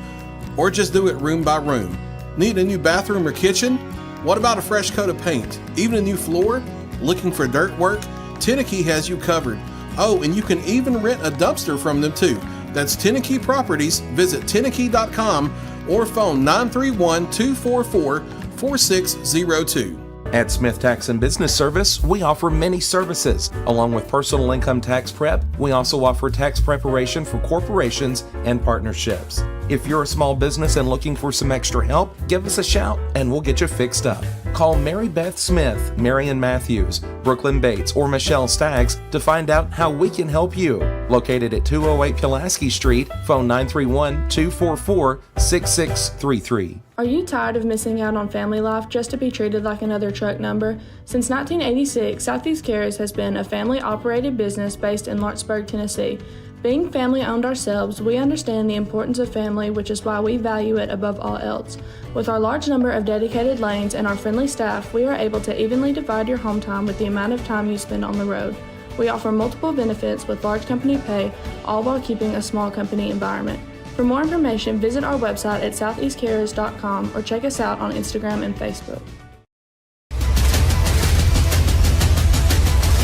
or just do it room by room. Need a new bathroom or kitchen? What about a fresh coat of paint? Even a new floor? Looking for dirt work? Tenakee has you covered. Oh, and you can even rent a dumpster from them too. That's Tenakee Properties. Visit Tenakee.com or phone 931-244-4602. At Smith Tax and Business Service, we offer many services. Along with personal income tax prep, we also offer tax preparation for corporations and partnerships. If you're a small business and looking for some extra help, give us a shout and we'll get you fixed up. Call Mary Beth Smith, Marion Matthews, Brooklyn Bates, or Michelle Staggs to find out how we can help you. Located at 208 Pulaski Street, phone 931-244-6633. Are you tired of missing out on family life just to be treated like another truck number? Since 1986, Southeast Cares has been a family-operated business based in Lawrenceburg, Tennessee. Being family-owned ourselves, we understand the importance of family, which is why we value it above all else. With our large number of dedicated lanes and our friendly staff, we are able to evenly divide your home time with the amount of time you spend on the road. We offer multiple benefits with large company pay, all while keeping a small company environment. For more information, visit our website at southeastcarriers.com or check us out on Instagram and Facebook.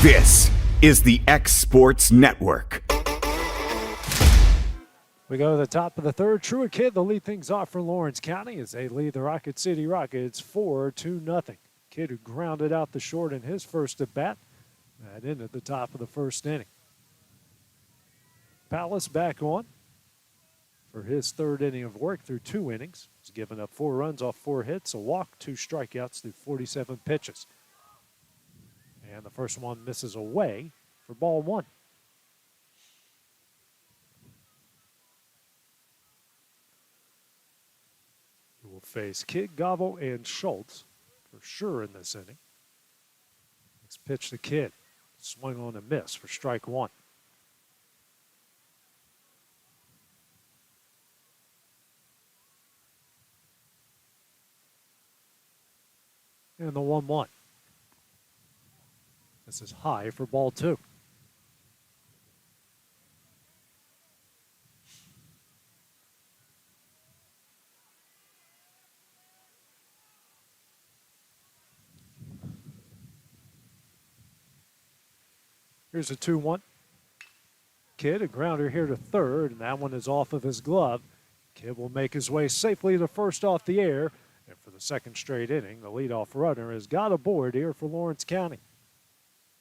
This is the X Sports Network. We go to the top of the third. Truett Kidd, they'll lead things off for Lawrence County as they lead the Rocket City Rockets 4-0. Kidd, who grounded out the short in his first at bat, that ended the top of the first inning. Palace back on for his third inning of work through 2 innings. He's given up 4 runs off 4 hits, a walk, 2 strikeouts through 47 pitches. And the first one misses away for ball 1. He will face Kidd, Gavo, and Schultz for sure in this inning. Next pitch to Kidd. Swing on a miss for strike 1. And the 1-1. This is high for ball 2. Here's a 2-1. Kidd, a grounder here to third, and that one is off of his glove. Kidd will make his way safely to first off the air. And for the second straight inning, the leadoff runner has got aboard here for Lawrence County.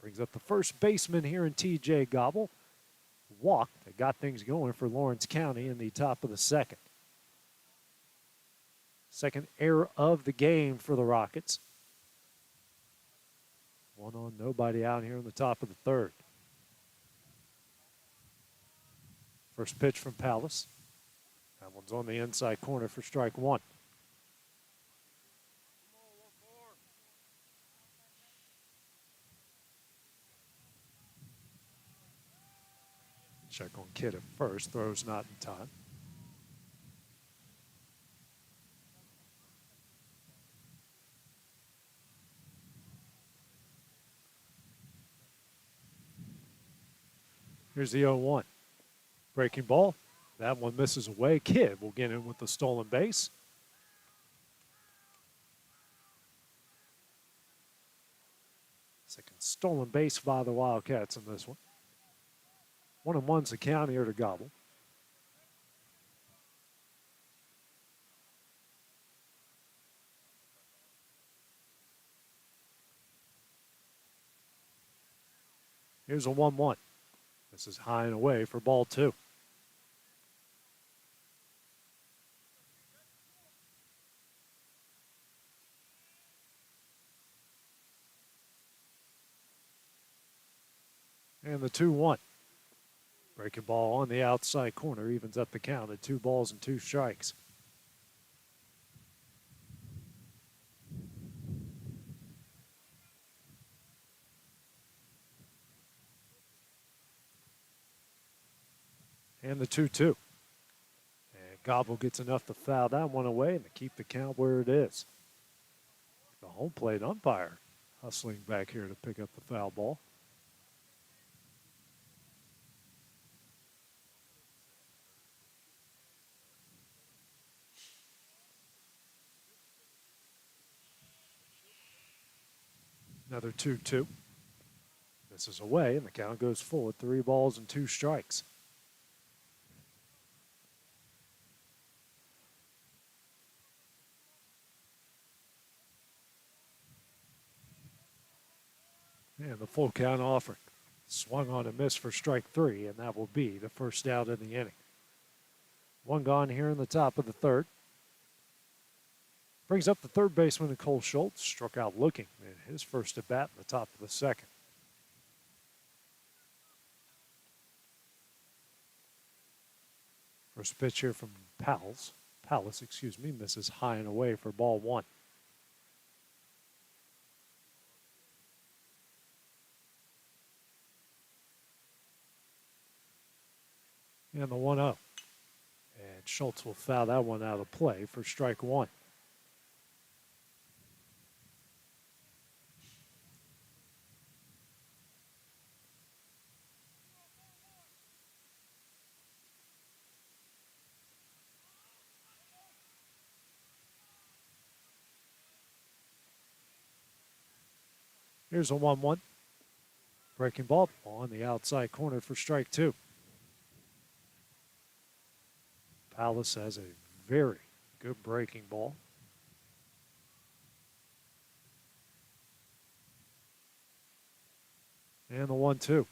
Brings up the first baseman here in T.J. Gobble. Walk that got things going for Lawrence County in the top of the second. Second error of the game for the Rockets. 1 on, nobody out here in the top of the third. First pitch from Palace. That one's on the inside corner for strike 1. Check on Kidd at first. Throws not in time. Here's the 0-1. Breaking ball. That one misses away. Kidd will get in with the stolen base. Second stolen base by the Wildcats in this one. 1-1's the count here to Gobble. Here's a 1-1. This is high and away for ball 2. And the 2-1. Breaking ball on the outside corner evens up the count at 2 balls and 2 strikes. And the 2-2. And Gobble gets enough to foul that one away and to keep the count where it is. The home plate umpire hustling back here to pick up the foul ball. Another 2-2. This is away, and the count goes full at 3 balls and 2 strikes. And the full count offering. Swung on and missed for strike 3, and that will be the first out in the inning. 1 gone here in the top of the third. Brings up the third baseman, Cole Schultz, struck out looking in his first at bat in the top of the second. First pitch here from Palace, misses high and away for ball 1. And the 1-0. And Schultz will foul that one out of play for strike 1. Here's a 1-1. Breaking ball on the outside corner for strike 2. Palace has a very good breaking ball. And the 1-2.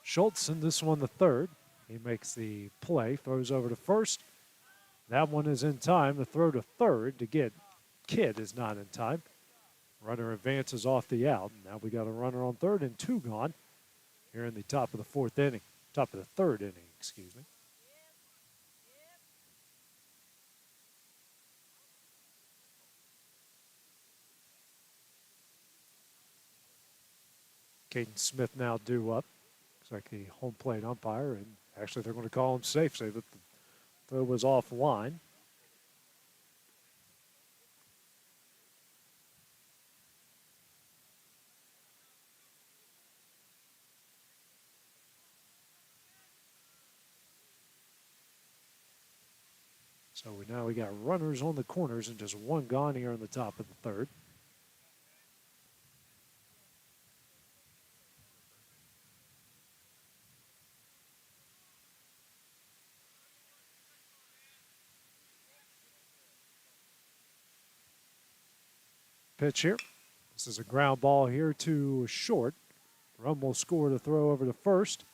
Schultz in this one the third. He makes the play, throws over to first. That one is in time. The throw to third to get Kidd is not in time. Runner advances off the out. Now we got a runner on third and 2 gone here in the top of the third inning, excuse me. Caden Smith now due up. Looks like the home plate umpire, and actually they're going to call him safe, say that the throw was offline. So now we got runners on the corners and just one gone here in the top of the third. Pitch here. This is a ground ball here to short. Rum will score to throw over to first.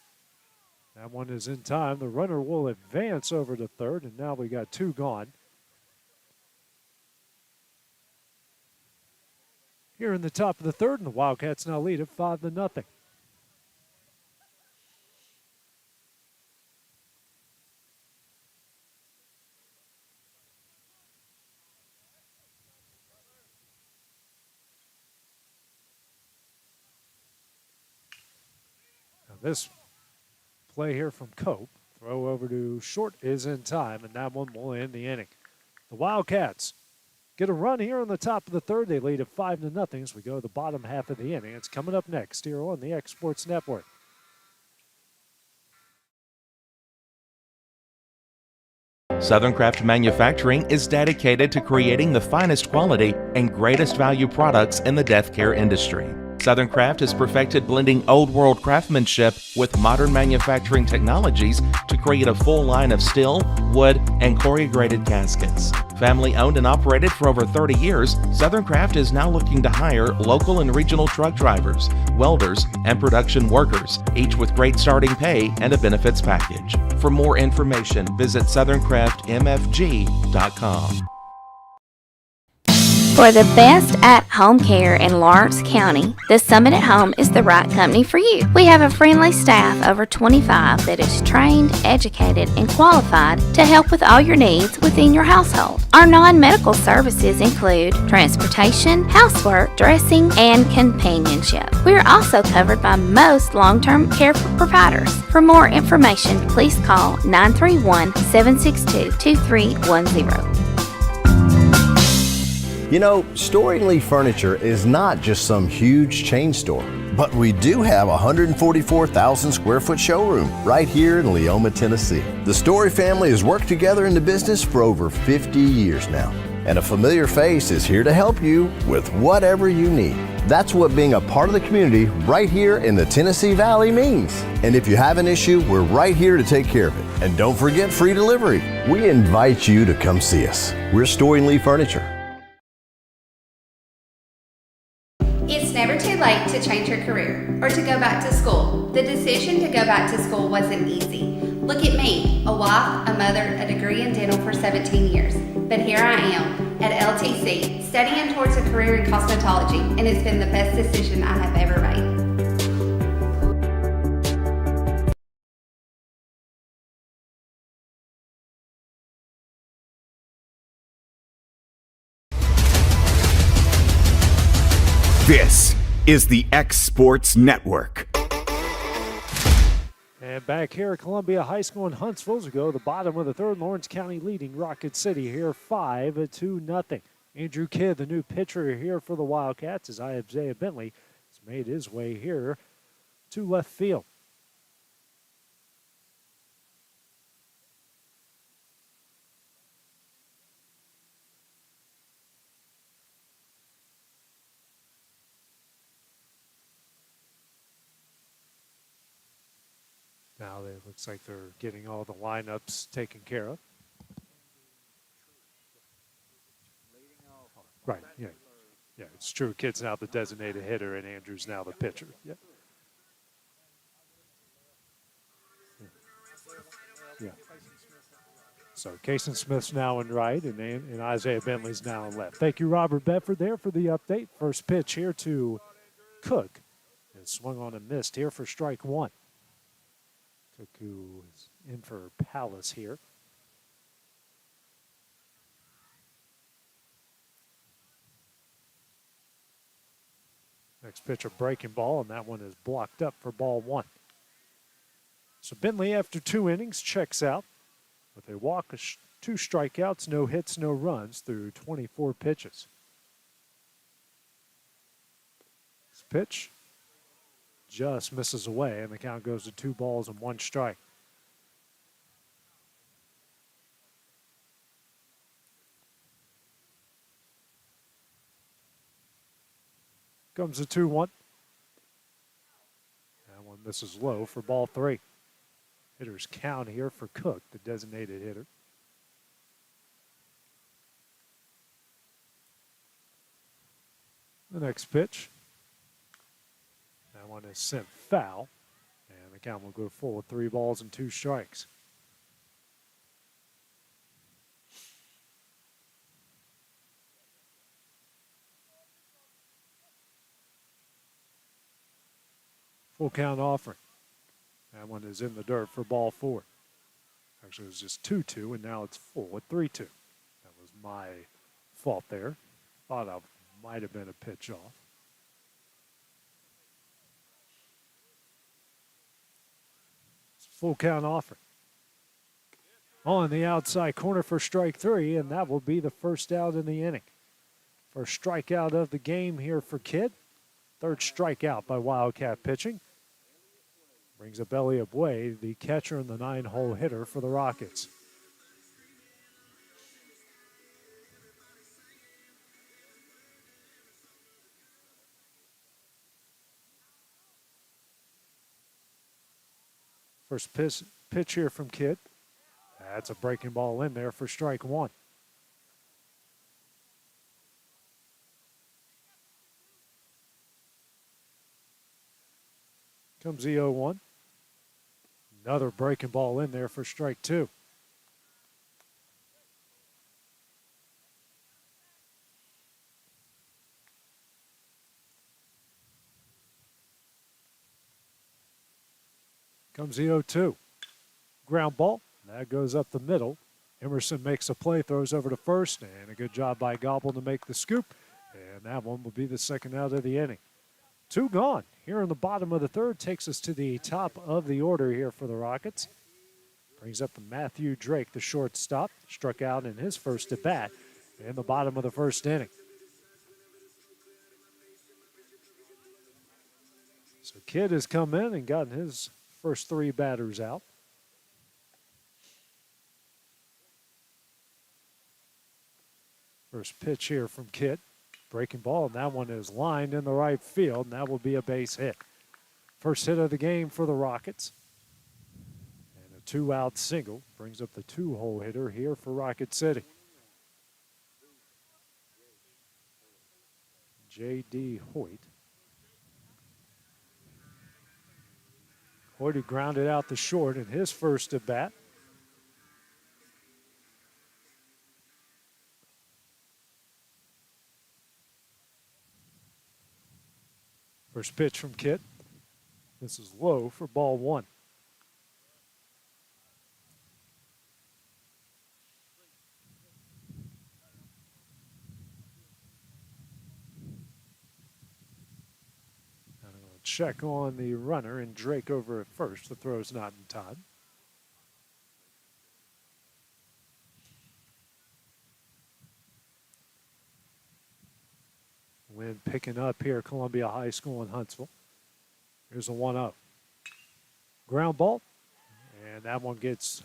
That one is in time. The runner will advance over to third, and now we got two gone. Here in the top of the third, and the Wildcats now lead at 5-0. Now this play here from Cope. Throw over to short is in time, and that one will end the inning. The Wildcats get a run here on the top of the third. They lead at 5-0 as we go to the bottom half of the inning. It's coming up next here on the X Sports Network. Southern Craft Manufacturing is dedicated to creating the finest quality and greatest value products in the death care industry. Southern Craft has perfected blending old world craftsmanship with modern manufacturing technologies to create a full line of steel, wood, and corrugated caskets. Family owned and operated for over 30 years, Southern Craft is now looking to hire local and regional truck drivers, welders, and production workers, each with great starting pay and a benefits package. For more information, visit southerncraftmfg.com. For the best at-home care in Lawrence County, the Summit at Home is the right company for you. We have a friendly staff over 25 that is trained, educated, and qualified to help with all your needs within your household. Our non-medical services include transportation, housework, dressing, and companionship. We are also covered by most long-term care providers. For more information, please call 931-762-2310. You know, Storing Lee Furniture is not just some huge chain store, but we do have a 144,000 square foot showroom right here in Leoma, Tennessee. The Story family has worked together in the business for over 50 years now, and a familiar face is here to help you with whatever you need. That's what being a part of the community right here in the Tennessee Valley means. And if you have an issue, we're right here to take care of it. And don't forget free delivery. We invite you to come see us. We're Storing Lee Furniture. It's never too late to change your career or to go back to school. The decision to go back to school wasn't easy. Look at me, a wife, a mother, a degree in dental for 17 years. But here I am at LTC, studying towards a career in cosmetology, and it's been the best decision I have ever made. This is the X Sports Network. And back here at Columbia High School in Huntsville, as we go to the bottom of the third, Lawrence County leading Rocket City here 5-0. Andrew Kidd, the new pitcher here for the Wildcats, as Isaiah Bentley has made his way here to left field. Now it looks like they're getting all the lineups taken care of. Right, yeah. Yeah, it's true. Kidd's now the designated hitter, and Andrew's now the pitcher. Yep. Yeah. So Kason Smith's now in right, and Isaiah Bentley's now in left. Thank you, Robert Bedford, there for the update. First pitch here to Cook. And swung on and missed here for strike one. Cook, who is in for Palace here. Next pitch, a breaking ball, and that one is blocked up for ball one. So Bentley, after 2 innings, checks out with a walk, 2 strikeouts, no hits, no runs through 24 pitches. This pitch just misses away, and the count goes to 2 balls and 1 strike. Comes the 2-1. That one misses low for ball 3. Hitters count here for Cook, the designated hitter. The next pitch. That one is sent foul. And the count will go full with 3 balls and 2 strikes. Full count offering. That one is in the dirt for ball 4. Actually, it was just 2-2, and now it's full at 3-2. That was my fault there. Thought I might have been a pitch off. It's a full count offering. On the outside corner for strike 3, and that will be the first out in the inning. First strikeout of the game here for Kidd. Third strikeout by Wildcat pitching. Brings up Elliott Way, the catcher and the 9-hole hitter for the Rockets. First pitch here from Kidd. That's a breaking ball in there for strike 1. Comes the 0-1. Another breaking ball in there for strike 2. Comes the 0-2. Ground ball. That goes up the middle. Emerson makes a play, throws over to first, and a good job by Gobble to make the scoop. And that one will be the second out of the inning. 2 gone. Here in the bottom of the third takes us to the top of the order here for the Rockets. Brings up Matthew Drake, the shortstop. Struck out in his first at bat in the bottom of the first inning. So Kidd has come in and gotten his first 3 batters out. First pitch here from Kidd. Breaking ball, and that one is lined in the right field, and that will be a base hit. First hit of the game for the Rockets. And a 2-out single brings up the 2-hole hitter here for Rocket City. J.D. Hoyt. Hoyt had grounded out the short in his first at bat. First pitch from Kidd. This is low for ball 1. I'm going to check on the runner and Drake over at first. The throw's not in time. Wind picking up here at Columbia High School in Huntsville. Here's a 1-0. Ground ball. And that one gets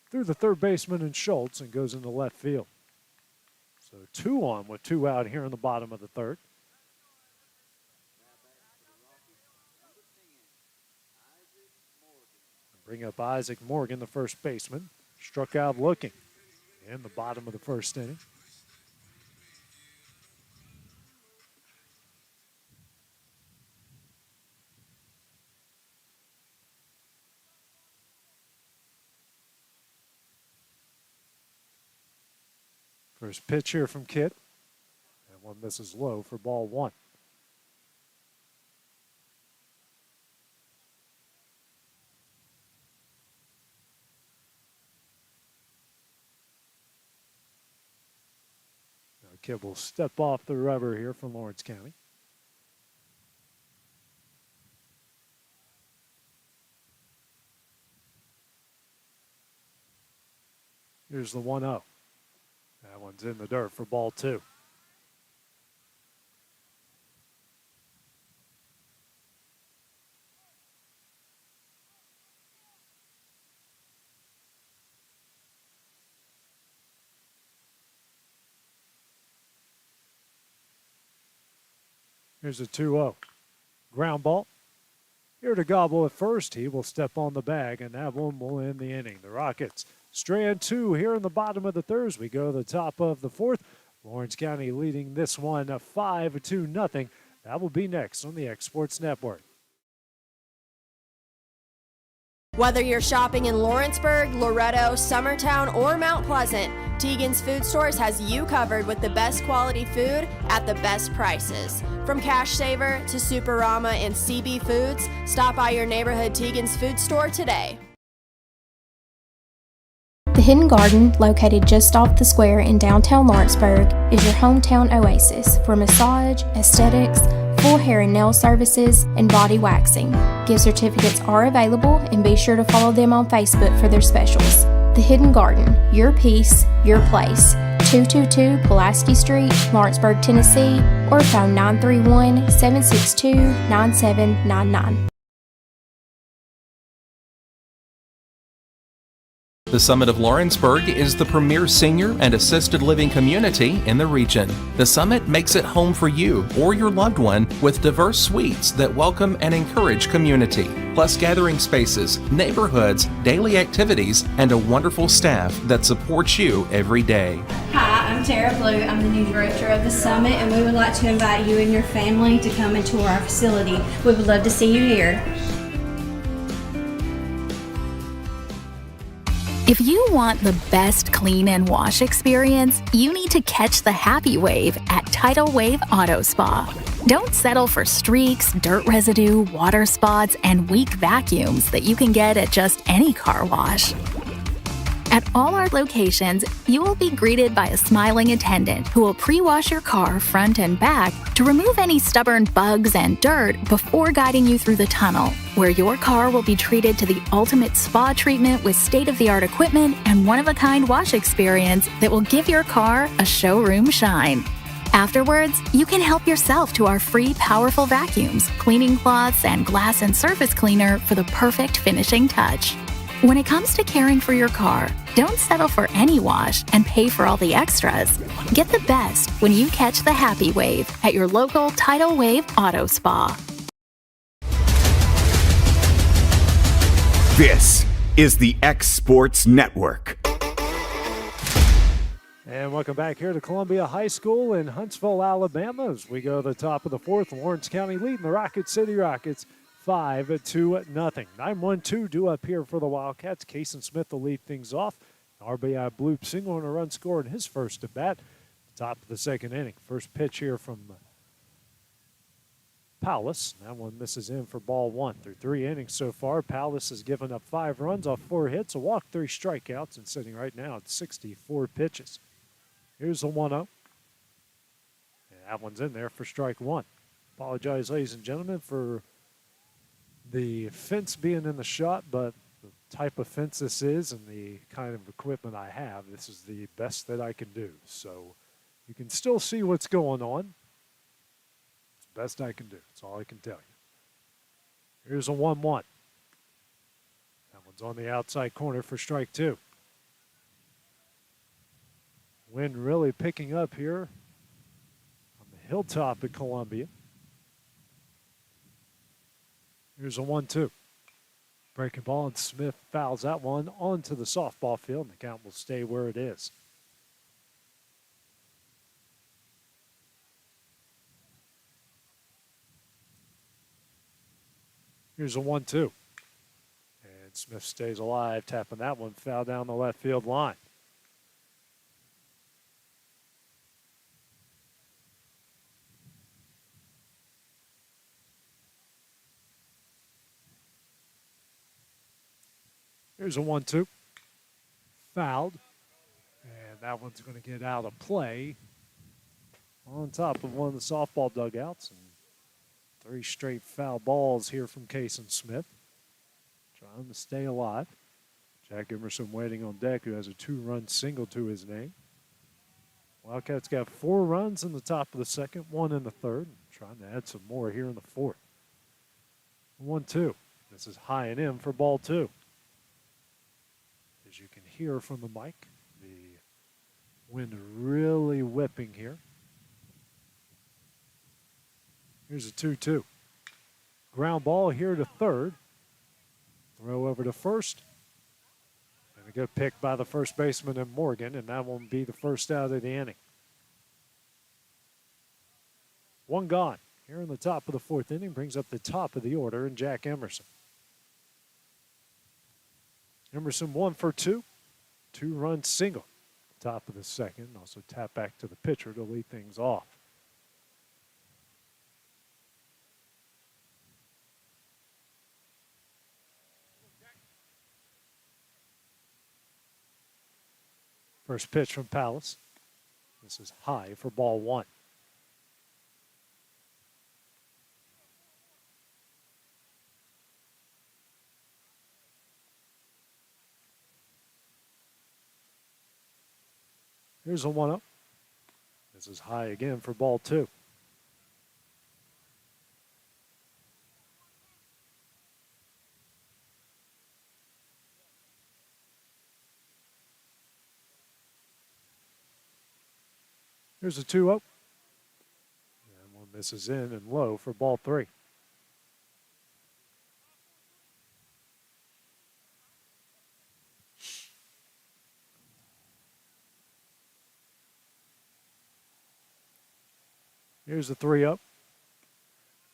through the third baseman and Schultz and goes into left field. So 2 on with 2 out here in the bottom of the third. Bring up Isaac Morgan, the first baseman. Struck out looking in the bottom of the first inning. First pitch here from Kidd. And one misses low for ball 1. Now Kidd will step off the rubber here from Lawrence County. Here's the 1-0. That one's in the dirt for ball 2. Here's a 2-0. Ground ball. Here to gobble at first. He will step on the bag, and that one will end the inning. The Rockets strand 2 here in the bottom of the third as we go to the top of the fourth. Lawrence County leading this one 5-0. That will be next on the X Sports Network. Whether you're shopping in Lawrenceburg, Loretto, Summertown, or Mount Pleasant, Tegan's Food Stores has you covered with the best quality food at the best prices. From Cash Saver to Superama and CB Foods, stop by your neighborhood Tegan's Food Store today. The Hidden Garden, located just off the square in downtown Lawrenceburg, is your hometown oasis for massage, aesthetics, full hair and nail services, and body waxing. Gift certificates are available, and be sure to follow them on Facebook for their specials. The Hidden Garden, your peace, your place. 222 Pulaski Street, Lawrenceburg, Tennessee, or phone 931-762-9799. The Summit of Lawrenceburg is the premier senior and assisted living community in the region. The Summit makes it home for you or your loved one with diverse suites that welcome and encourage community, plus gathering spaces, neighborhoods, daily activities, and a wonderful staff that supports you every day. Hi, I'm Tara Blue. I'm the new director of the Summit, and we would like to invite you and your family to come and tour our facility. We would love to see you here. If you want the best clean and wash experience, you need to catch the happy wave at Tidal Wave Auto Spa. Don't settle for streaks, dirt residue, water spots, and weak vacuums that you can get at just any car wash. At all our locations, you will be greeted by a smiling attendant who will pre-wash your car front and back to remove any stubborn bugs and dirt before guiding you through the tunnel, where your car will be treated to the ultimate spa treatment with state-of-the-art equipment and one-of-a-kind wash experience that will give your car a showroom shine. Afterwards, you can help yourself to our free powerful vacuums, cleaning cloths, and glass and surface cleaner for the perfect finishing touch. When it comes to caring for your car, don't settle for any wash and pay for all the extras. Get the best when you catch the happy wave at your local Tidal Wave Auto Spa. This is the X Sports Network. And welcome back here to Columbia High School in Huntsville, Alabama, as we go to the top of the fourth. Lawrence County leading the Rocket City Rockets 5-0. 9-1-2 due up here for the Wildcats. Cason Smith will lead things off. RBI bloop single and a run scored in his first at bat. Top of the second inning. First pitch here from Paulus. That one misses in for ball one. Through 3 innings so far, Paulus has given up 5 runs off 4 hits, a walk, 3 strikeouts, and sitting right now at 64 pitches. Here's the 1-0. And that one's in there for strike one. Apologize, ladies and gentlemen, for the fence being in the shot, but the type of fence this is and the kind of equipment I have, this is the best that I can do. So you can still see what's going on. It's the best I can do. That's all I can tell you. Here's a 1-1. That one's on the outside corner for strike two. Wind really picking up here on the hilltop at Columbia. Here's a 1-2. Breaking ball, and Smith fouls that one onto the softball field, and the count will stay where it is. Here's a 1-2. And Smith stays alive, tapping that one, foul down the left field line. Here's a 1-2. Fouled. And that one's going to get out of play on top of one of the softball dugouts. And 3 straight foul balls here from Cason Smith. Trying to stay alive. Jack Emerson waiting on deck, who has a 2-run single to his name. Wildcats got 4 runs in the top of the second, 1 in the third. Trying to add some more here in the fourth. 1-2. This is high and in for ball 2. As you can hear from the mic, the wind really whipping here. Here's a 2-2. Ground ball here to third. Throw over to first. And a good pick by the first baseman in Morgan, and that won't be the first out of the inning. One gone. Here in the top of the fourth inning brings up the top of the order and Jack Emerson. Emerson 1 for 2. 2-run single. Top of the second. Also tap back to the pitcher to lead things off. First pitch from Palace. This is high for ball 1. Here's a 1-0. This is high again for ball 2. Here's a 2-0. And one misses in and low for ball 3. Here's a 3-0.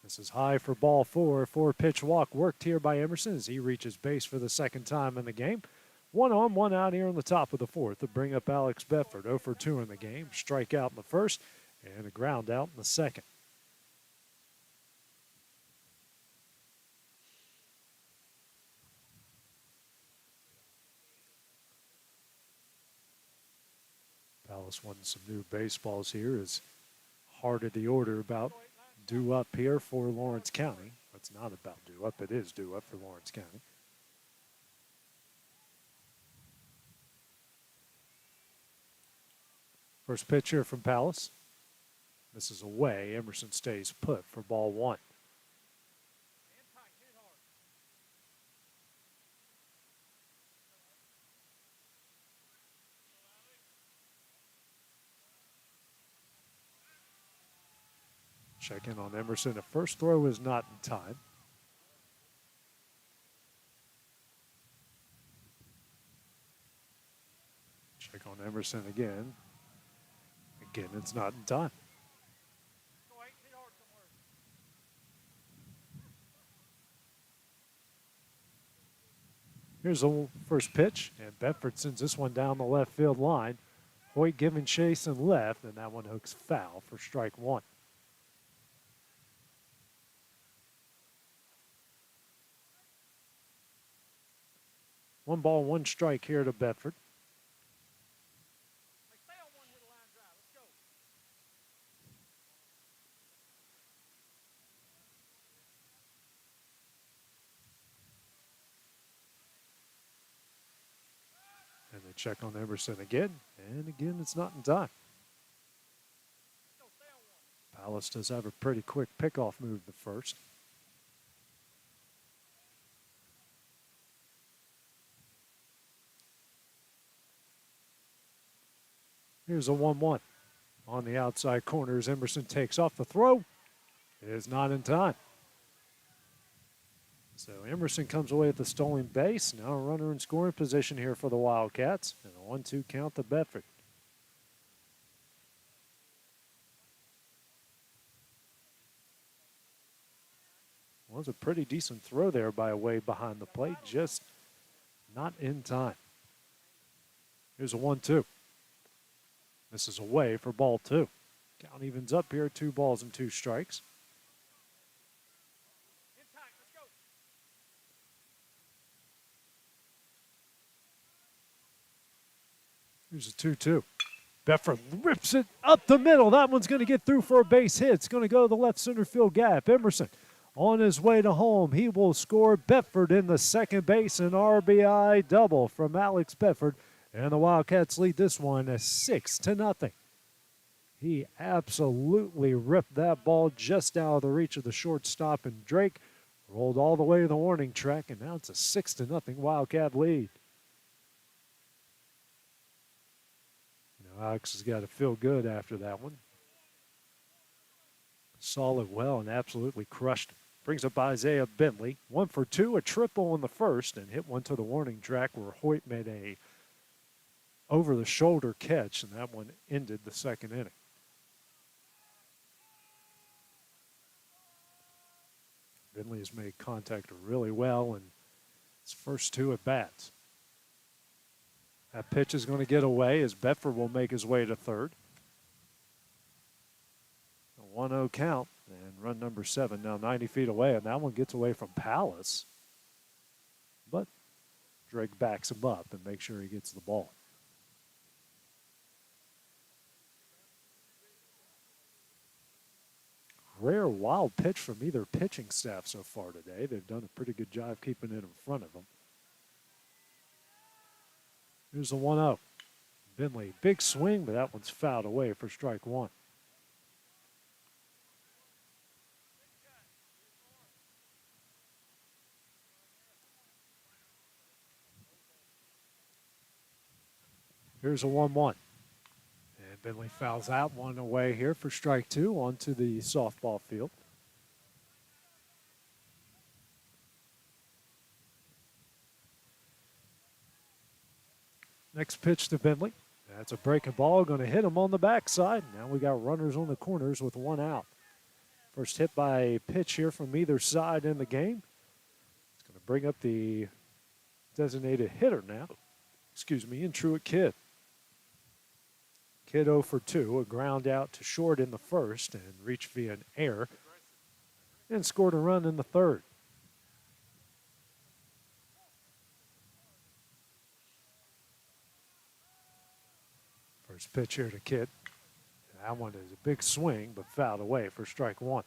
This is high for ball 4. 4-pitch walk worked here by Emerson as he reaches base for the second time in the game. 1 on, 1 out here in the top of the fourth to bring up Alex Bedford. 0 for 2 in the game. Strikeout in the first and a ground out in the second. Palace wanting some new baseballs here is heart of the order about due up here for Lawrence County. It's not about due up. It is due up for Lawrence County. First pitch here from Palace. This is away. Emerson stays put for ball 1. Check in on Emerson. The first throw is not in time. Check on Emerson again. Again, it's not in time. Here's the first pitch, and Bedford sends this one down the left field line. Hoyt giving chase and left, and that one hooks foul for strike 1. One ball, one strike here to Bedford. And they check on Emerson again, and again it's not in time. Palace does have a pretty quick pickoff move the first. Here's a 1-1. On the outside corner as Emerson takes off. The throw is not in time. So Emerson comes away at the stolen base. Now a runner in scoring position here for the Wildcats. And a 1-2 count to Bedford. Was a pretty decent throw there by way behind the plate. Just not in time. Here's a 1-2. This is away for ball 2. Count evens up here, 2 balls and 2 strikes. Here's a 2-2. Bedford rips it up the middle. That one's going to get through for a base hit. It's going to go to the left center field gap. Emerson on his way to home. He will score. Bedford in the second base, an RBI double from Alex Bedford. And the Wildcats lead this one 6-0. He absolutely ripped that ball just out of the reach of the shortstop, and Drake rolled all the way to the warning track, and now it's a 6-0 Wildcat lead. You know, Alex has got to feel good after that one. saw it well and absolutely crushed it. Brings up Isaiah Bentley. 1 for 2, a triple in the first, and hit one to the warning track where Hoyt made a over-the-shoulder catch, and that one ended the second inning. Bentley has made contact really well in his first 2 at-bats. That pitch is going to get away as Bedford will make his way to third. A 1-0 count, and run number 7 now 90 feet away, and that one gets away from Palace. But Drake backs him up and makes sure he gets the ball. Rare wild pitch from either pitching staff so far today. They've done a pretty good job keeping it in front of them. Here's the 1-0. Bentley, big swing, but that one's fouled away for strike 1. Here's a 1-1. And Bentley fouls out, one away here for strike 2 onto the softball field. Next pitch to Bentley. That's a breaking ball, going to hit him on the backside. Now we got runners on the corners with 1 out. First hit by a pitch here from either side in the game. It's going to bring up the designated hitter now. In Truett Kidd. Kidd 0 for 2, a ground out to short in the first and reached via an error and scored a run in the third. First pitch here to Kidd. That one is a big swing, but fouled away for strike 1.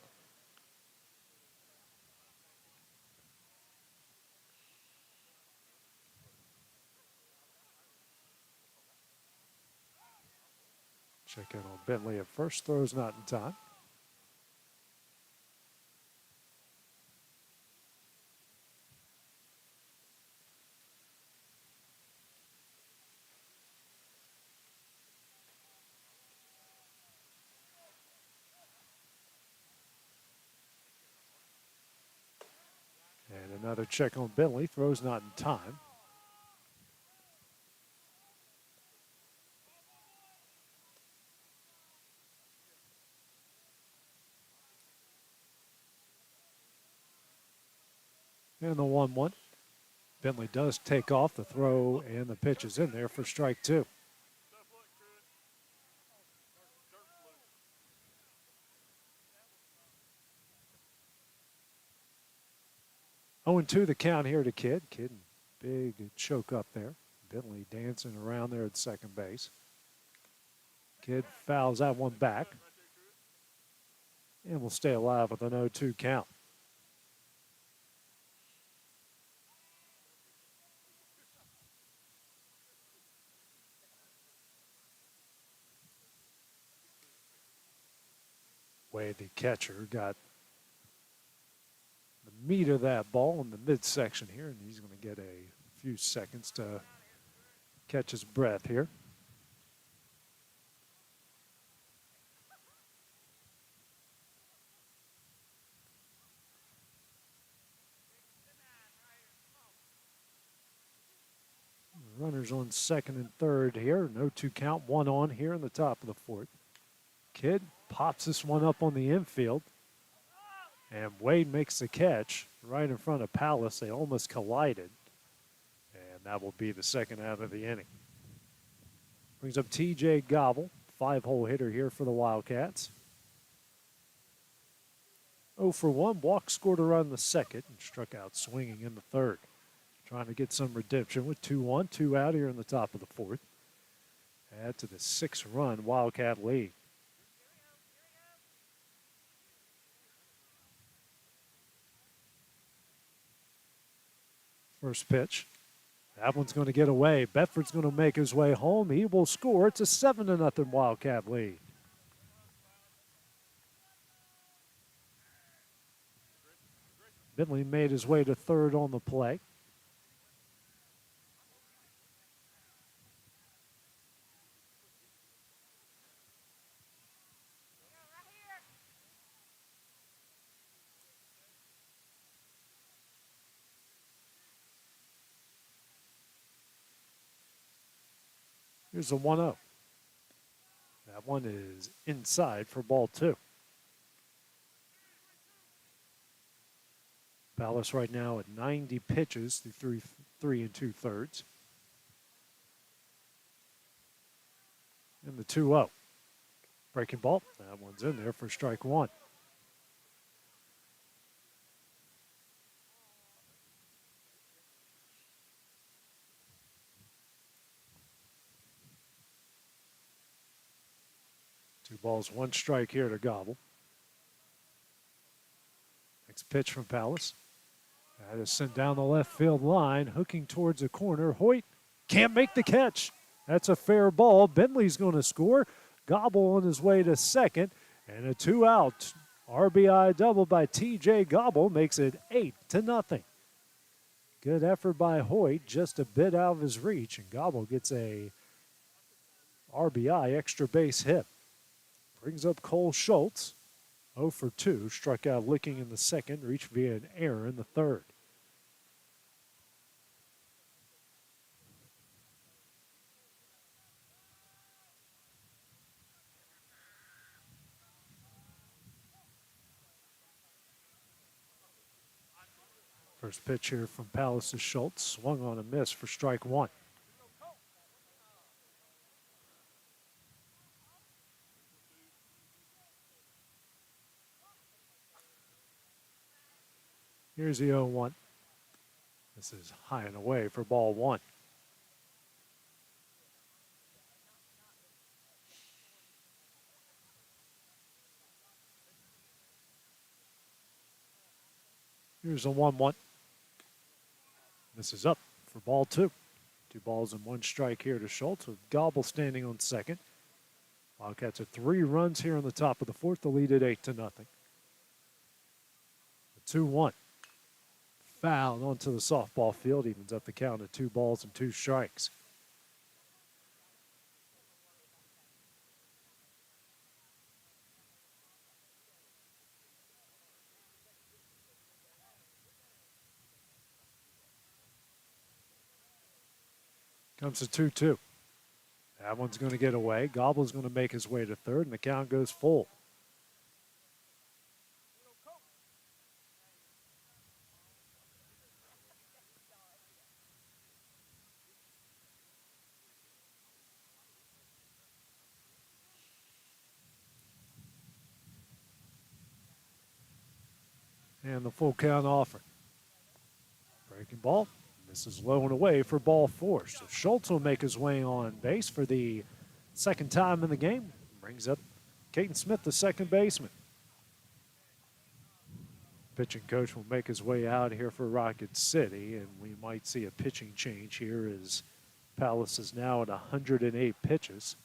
Check in on Bentley at first. Throw's not in time. And another check on Bentley. Throw's not in time. And the 1-1. Bentley does take off the throw, and the pitch is in there for strike 2. Oh, and 2 the count here to Kidd. Kidd, big choke up there. Bentley dancing around there at second base. Kidd fouls that one back. And will stay alive with an 0-2 count. Wade, the catcher, got the meat of that ball in the midsection here, and he's going to get a few seconds to catch his breath here. Runners on second and third here. No 2 count, 1 on here in the top of the fourth. Kidd pops this one up on the infield. And Wade makes the catch right in front of Palace. They almost collided. And that will be the second out of the inning. Brings up T.J. Gobble, 5-hole hitter here for the Wildcats. 0 for 1, walk, scored a run in the second, and struck out swinging in the third. Trying to get some redemption with 2-1, 2 out here in the top of the fourth. Add to the 6-run Wildcat lead. First pitch. That one's going to get away. Bedford's going to make his way home. He will score. It's a 7-0 Wildcat lead. Bentley made his way to third on the play. Here's a 1-0. That one is inside for ball 2. Palace right now at 90 pitches through 3 2/3. And the 2-0. Breaking ball. That one's in there for strike 1. Two balls, one strike here to Gobble. Next pitch from Palace. That is sent down the left field line, hooking towards the corner. Hoyt can't make the catch. That's a fair ball. Bentley's going to score. Gobble on his way to second. And a 2-out RBI double by TJ Gobble makes it 8-0. Good effort by Hoyt, just a bit out of his reach. And Gobble gets a RBI extra base hit. Brings up Cole Schultz. 0 for 2, struck out licking in the second, reached via an error in the third. First pitch here from Palace to Schultz, swung on a miss for strike 1. Here's the 0-1. This is high and away for ball 1. Here's a 1-1. This is up for ball 2. 2 balls and 1 strike here to Schultz with Gobble standing on second. Wildcats are 3 runs here on the top of the 4th. The lead at 8-0. The 2-1. Foul onto the softball field, evens up the count at 2 balls and 2 strikes. Comes to 2-2. That one's going to get away. Gobble's going to make his way to third, and the count goes full. And the full count offer. Breaking ball. This is low and away for ball 4. So Schultz will make his way on base for the second time in the game. Brings up Caden Smith, the second baseman. Pitching coach will make his way out here for Rocket City, and we might see a pitching change here as Palace is now at 108 pitches.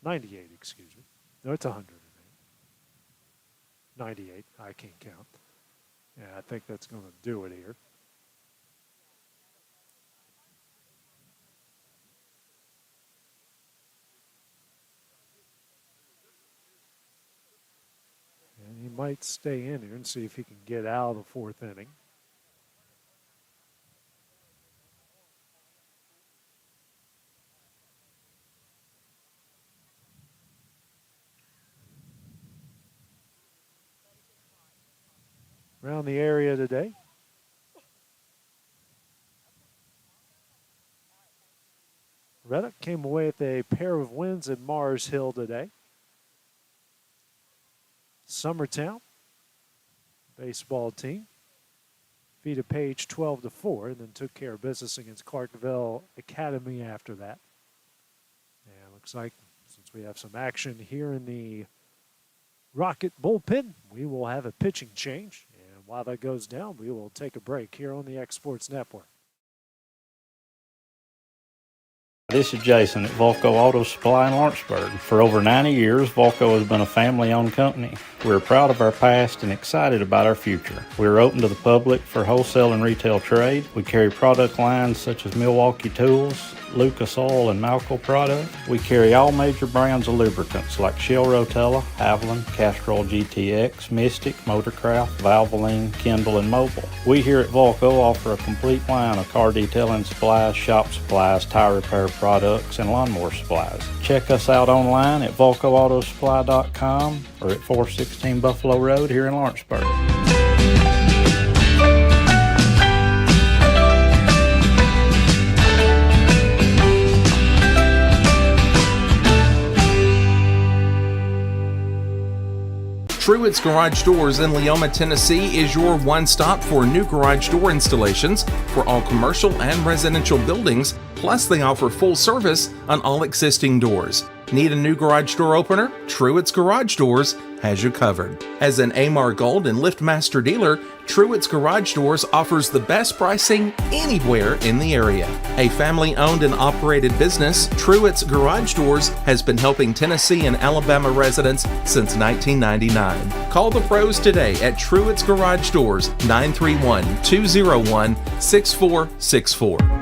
98, excuse me. No, it's 108. 98, I can't count. Yeah, I think that's going to do it here. And he might stay in here and see if he can get out of the 4th inning. Around the area today. Reddick came away with a pair of wins at Mars Hill today. Summertown baseball team beat a Page 12-4 and then took care of business against Clarkville Academy after that. And looks like since we have some action here in the Rocket bullpen, we will have a pitching change. And while that goes down, we will take a break here on the X Sports Network. This is Jason at Volco Auto Supply in Lawrenceburg. For over 90 years, Volco has been a family-owned company. We're proud of our past and excited about our future. We're open to the public for wholesale and retail trade. We carry product lines such as Milwaukee Tools, Lucas Oil, and Malco products. We carry all major brands of lubricants like Shell Rotella, Haviland, Castrol GTX, Mystic, Motorcraft, Valvoline, Kindle, and Mobil. We here at Volco offer a complete line of car detailing supplies, shop supplies, tire repair products, and lawnmower supplies. Check us out online at VolcoAutosupply.com or at 416 Buffalo Road here in Lawrenceburg. Truett's Garage Doors in Leoma, Tennessee is your one-stop for new garage door installations for all commercial and residential buildings, plus they offer full service on all existing doors. Need a new garage door opener? Truett's Garage Doors has you covered. As an AMAR Gold and LiftMaster dealer, Truett's Garage Doors offers the best pricing anywhere in the area. A family-owned and operated business, Truett's Garage Doors has been helping Tennessee and Alabama residents since 1999. Call the pros today at Truett's Garage Doors, 931-201-6464.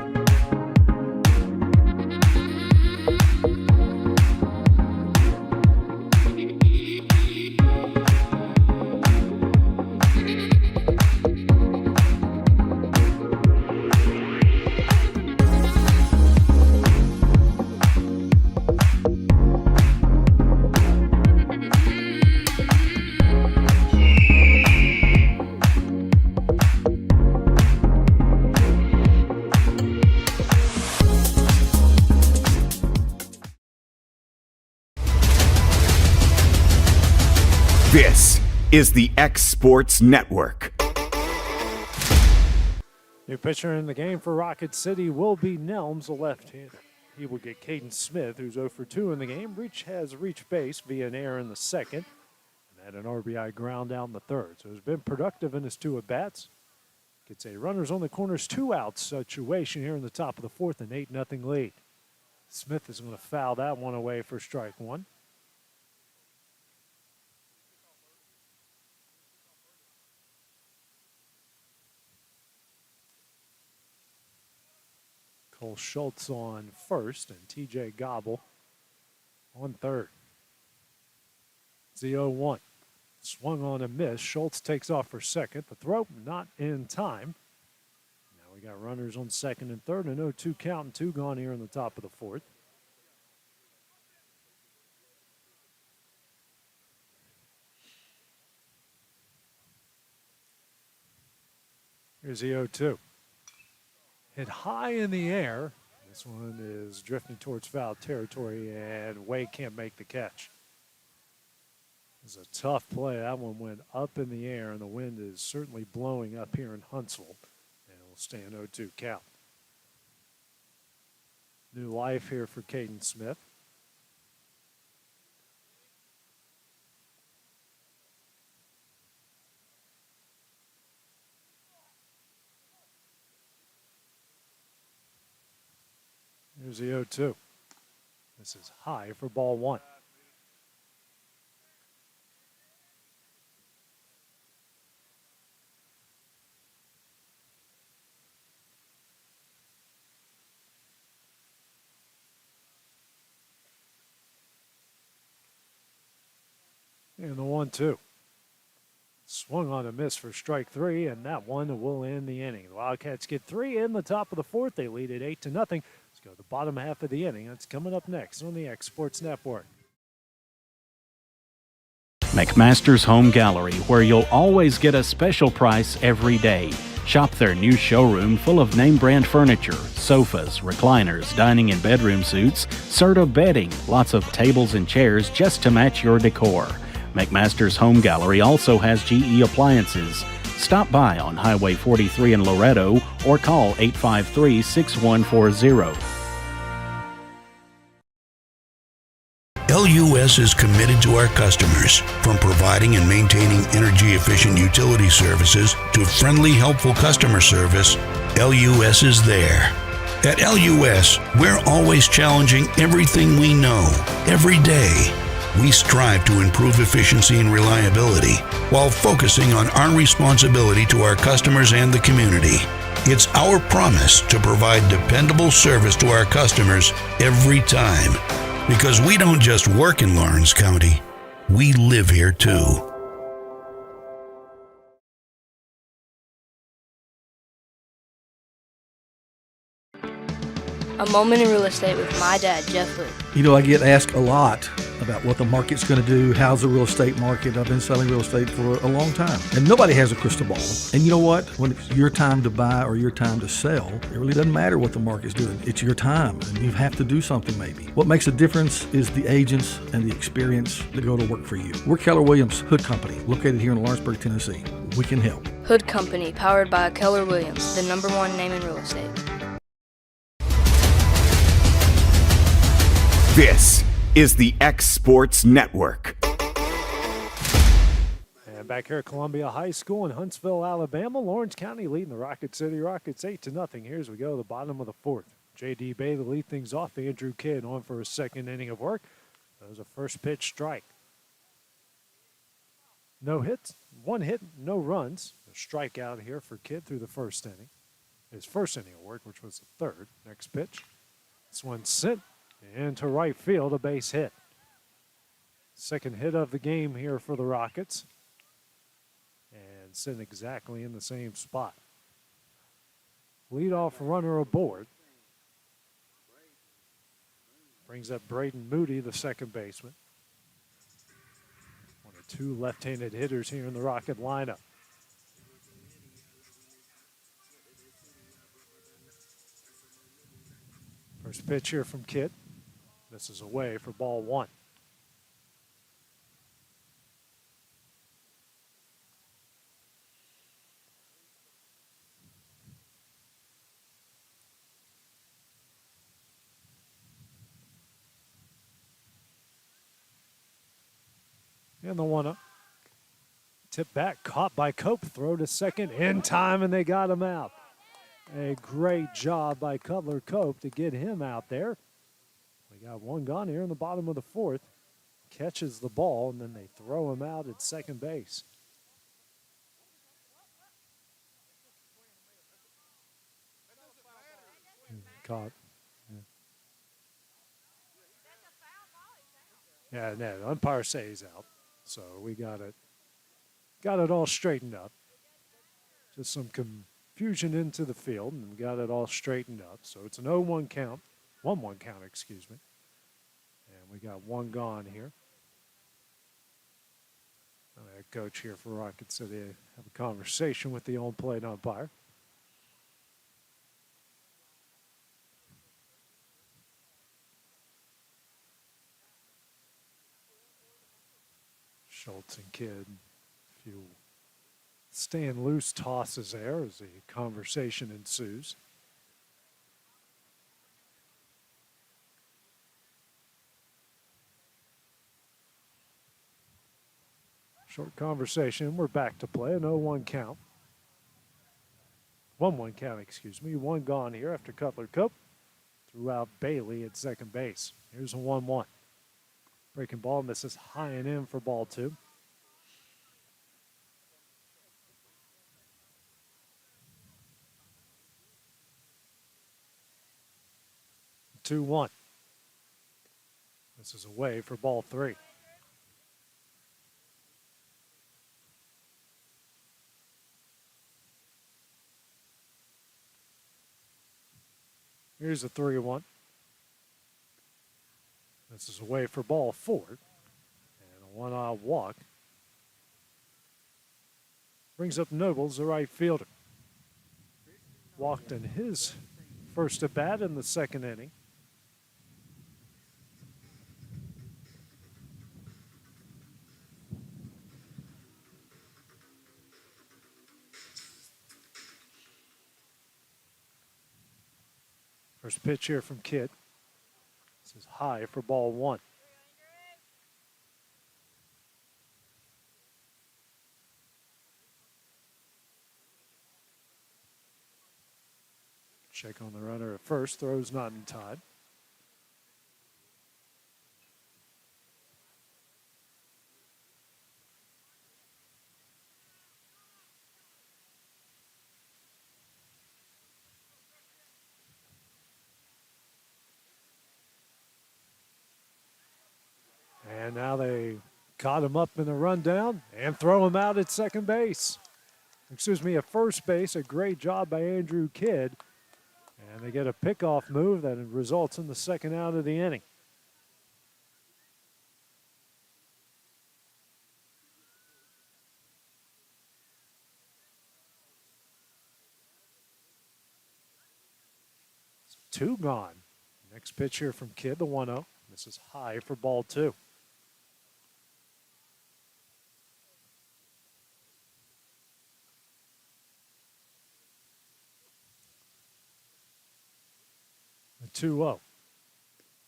This is the X Sports Network. New pitcher in the game for Rocket City will be Nelms, a left-hander. He will get Caden Smith, who's 0 for 2 in the game. Has reached base via an error in the second, and had an RBI ground down the third. So he's been productive in his two at-bats. Gets a runners on the corners, 2 outs situation here in the top of the fourth, an 8-0 lead. Smith is going to foul that one away for strike one. Cole Schultz on first and TJ Gobble on third. It's the 0-1. Swung on a miss. Schultz takes off for second. The throw not in time. Now we got runners on second and third. An 0-2 count and 2 gone here in the top of the fourth. Here's the 0-2. Hit high in the air. This one is drifting towards foul territory, and Wade can't make the catch. It was a tough play. That one went up in the air, and the wind is certainly blowing up here in Huntsville. And it will stay an 0-2 count. New life here for Caden Smith. Here's the 0-2. This is high for ball one. And the 1-2. Swung on a miss for strike three, and that one will end the inning. The Wildcats get 3 in the top of the fourth. They lead at 8-0. Let's go to the bottom half of the inning. That's coming up next on the X Sports Network. McMaster's Home Gallery, where you'll always get a special price every day. Shop their new showroom full of name-brand furniture, sofas, recliners, dining and bedroom suites, Serta bedding, lots of tables and chairs just to match your decor. McMaster's Home Gallery also has GE appliances. Stop by on Highway 43 in Loretto or call 853-6140. LUS is committed to our customers, from providing and maintaining energy-efficient utility services to friendly, helpful customer service. LUS is there. At LUS, we're always challenging everything we know, every day. We strive to improve efficiency and reliability while focusing on our responsibility to our customers and the community. It's our promise to provide dependable service to our customers every time. Because we don't just work in Lawrence County, we live here too. A moment in real estate with my dad, Jeff Luke. You know, I get asked a lot about what the market's going to do. How's the real estate market? I've been selling real estate for a long time. And nobody has a crystal ball. And you know what? When it's your time to buy or your time to sell, it really doesn't matter what the market's doing. It's your time, and you have to do something maybe. What makes a difference is the agents and the experience that go to work for you. We're Keller Williams Hood Company, located here in Lawrenceburg, Tennessee. We can help. Hood Company, powered by Keller Williams, the #1 name in real estate. This is the X Sports Network. And back here at Columbia High School in Huntsville, Alabama, Lawrence County leading the Rocket City Rockets 8-0. Here as we go to the bottom of the fourth. J.D. Bailey lead things off. Andrew Kidd on for his second inning of work. That was a first pitch strike. No hits, one hit, no runs. A strikeout here for Kidd through the first inning. His first inning of work, which was the third. Next pitch. This one sent into right field, a base hit. Second hit of the game here for the Rockets. And sitting exactly in the same spot. Leadoff runner aboard. Brings up Braden Moody, the second baseman. One of two left-handed hitters here in the Rocket lineup. First pitch here from Kidd. This is away for ball one. And the 1-0. Tip back, caught by Cope, throw to second in time, and they got him out. A great job by Cutler Cope to get him out there. We got one gone here in the bottom of the fourth. Catches the ball, and then they throw him out at second base. Caught. Yeah, no, the umpire says out. So we got it all straightened up. Just some confusion into the field, and we got it all straightened up. So it's an 0-1 count, 1-1 count, excuse me. And we got one gone here. Head coach here for Rocket City have a conversation with the on-plate umpire. Schultz and Kidd, a few staying loose tosses there as the conversation ensues. Short conversation. We're back to play. An 0-1 count. 1-1 count, excuse me. One gone here after Cutler Cope threw out Bailey at second base. Here's a 1-1. Breaking ball misses high and in for ball two. Two 2-1. This is away for ball three. Here's a 3-1. This is away for ball four. And a one-out walk. Brings up Nobles, the right fielder. Walked in his first at bat in the second inning. First pitch here from Kidd. This is high for ball one. Check on the runner at first. Throws not in time. And now they caught him up in the rundown and throw him out at second base. Excuse me, at first base. A great job by Andrew Kidd. And they get a pickoff move that results in the second out of the inning. So 2 gone. Next pitch here from Kidd, the 1-0. This is high for ball 2. The 2-0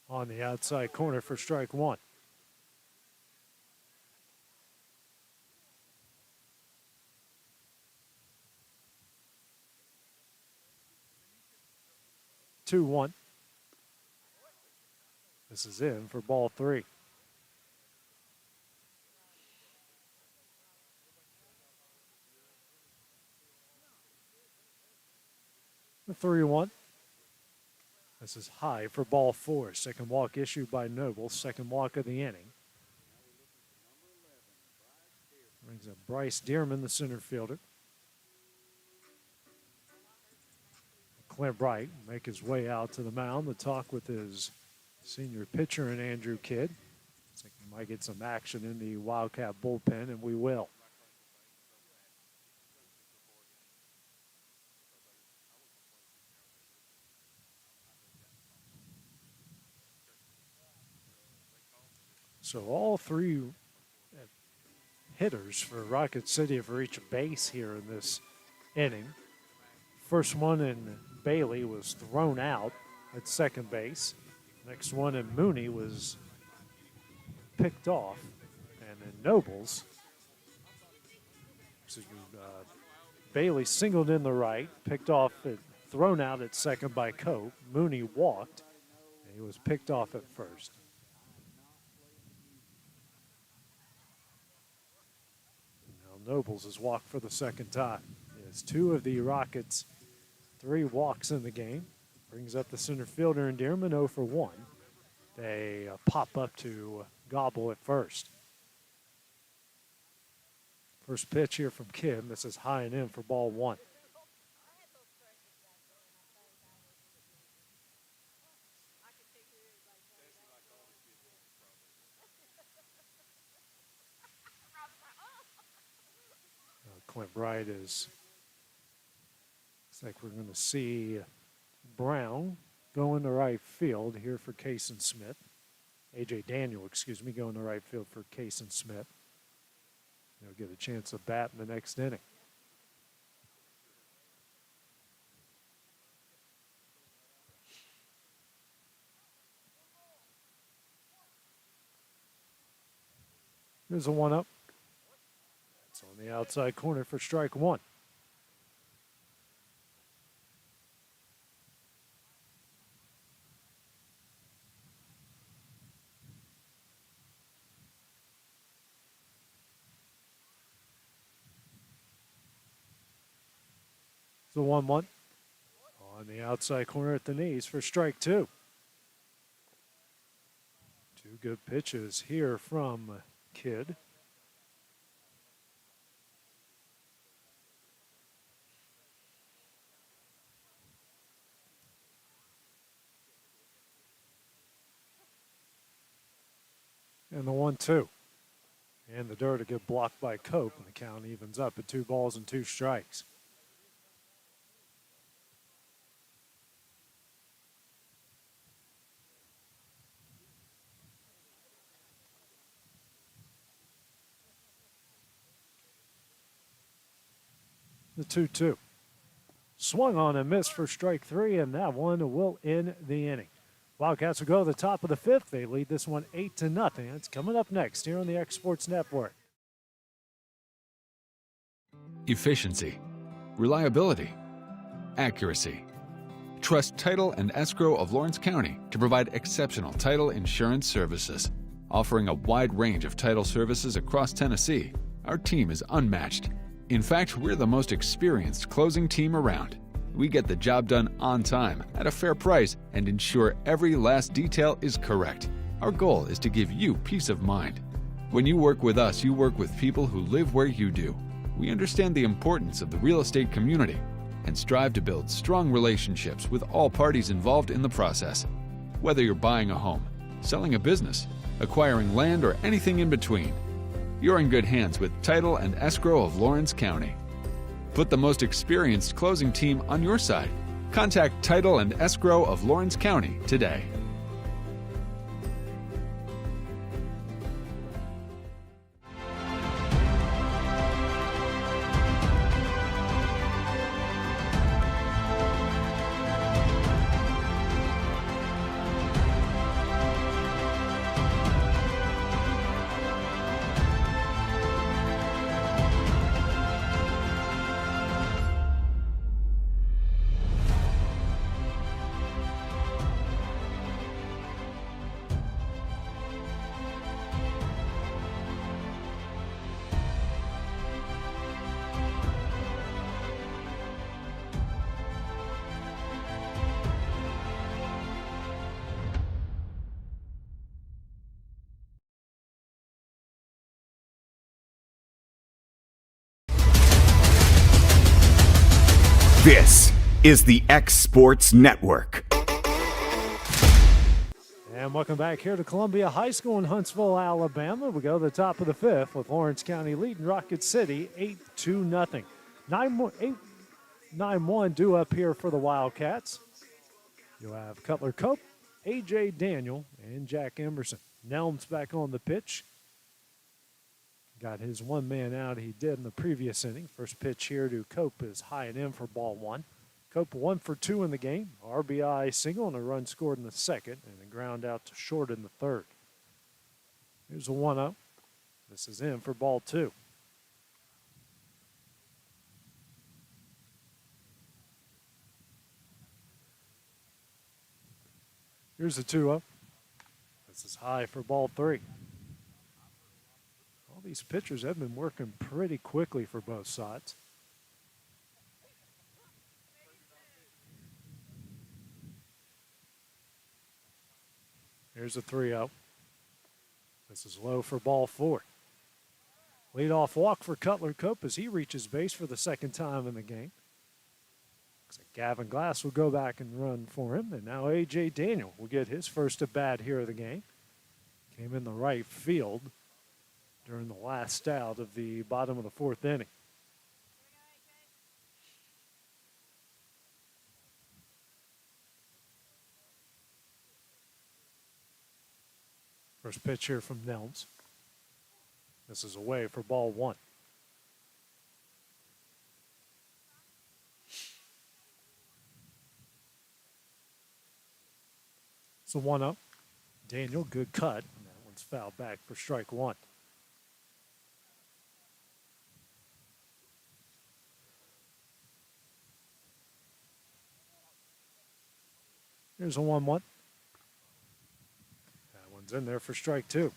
on the outside corner for strike 1. Two one. This is in for ball 3. The 3-1. This is high for ball 4. Second walk issued by Noble. Second walk of the inning. Brings up Bryce Dearman, the center fielder. Clint Bright make his way out to the mound to talk with his senior pitcher and Andrew Kidd. Looks like we might get some action in the Wildcat bullpen, and we will. So all 3 hitters for Rocket City have reached base here in this inning. First one in Bailey was thrown out at second base. Next one in Mooney was picked off. And then Nobles, Bailey singled in the right, picked off, thrown out at second by Cope. Mooney walked, and he was picked off at first. Now Nobles has walked for the second time. It's 2 of the Rockets' 3 walks in the game. Brings up the center fielder and Dearman 0 for 1. They pop up to Gobble at first. First pitch here from Kim. This is high and in for ball 1. Clint Bright is, looks like we're going to see Brown go in the right field here for Cason Smith. A.J. Daniel, go in the right field for Cason Smith. He'll get a chance of bat in the next inning. Here's a 1-0. It's on the outside corner for strike 1. It's a 1-1 on the outside corner at the knees for strike 2. 2 good pitches here from Kidd. And the 1-2. And the dirt to get blocked by Cope, and the count evens up at 2 balls and 2 strikes. The 2-2. Swung on and missed for strike 3, and that one will end the inning. Wildcats will go to the top of the 5th. They lead this one 8-0. It's coming up next here on the X Sports Network. Efficiency, reliability, accuracy. Trust Title and Escrow of Lawrence County to provide exceptional title insurance services. Offering a wide range of title services across Tennessee, our team is unmatched. In fact, we're the most experienced closing team around. We get the job done on time, at a fair price, and ensure every last detail is correct. Our goal is to give you peace of mind. When you work with us, you work with people who live where you do. We understand the importance of the real estate community and strive to build strong relationships with all parties involved in the process. Whether you're buying a home, selling a business, acquiring land, or anything in between, you're in good hands with Title and Escrow of Lawrence County. Put the most experienced closing team on your side. Contact Title and Escrow of Lawrence County today. This is the X Sports Network. And welcome back here to Columbia High School in Huntsville, Alabama. We go to the top of the fifth with Lawrence County leading Rocket City 8-0. 9-1 due up here for the Wildcats. You'll have Cutler Cope, A.J. Daniel, and Jack Emerson. Nelms back on the pitch. Got his one man out he did in the previous inning. First pitch here to Cope is high and in for ball one. Cope 1 for 2 in the game. RBI single and a run scored in the second and a ground out to short in the third. Here's a 1-0. This is in for ball two. Here's a 2-0. This is high for ball three. All these pitchers have been working pretty quickly for both sides. Here's a 3-0. This is low for ball four. Leadoff walk for Cutler Cope as he reaches base for the second time in the game. Looks like Gavin Glass will go back and run for him. And now A.J. Daniel will get his first at bat here of the game. Came in the right field during the last out of the bottom of the fourth inning. First pitch here from Nelms. This is away for ball one. It's a 1-0. Daniel, good cut. And that one's fouled back for strike one. Here's a 1-1. That one's in there for strike two.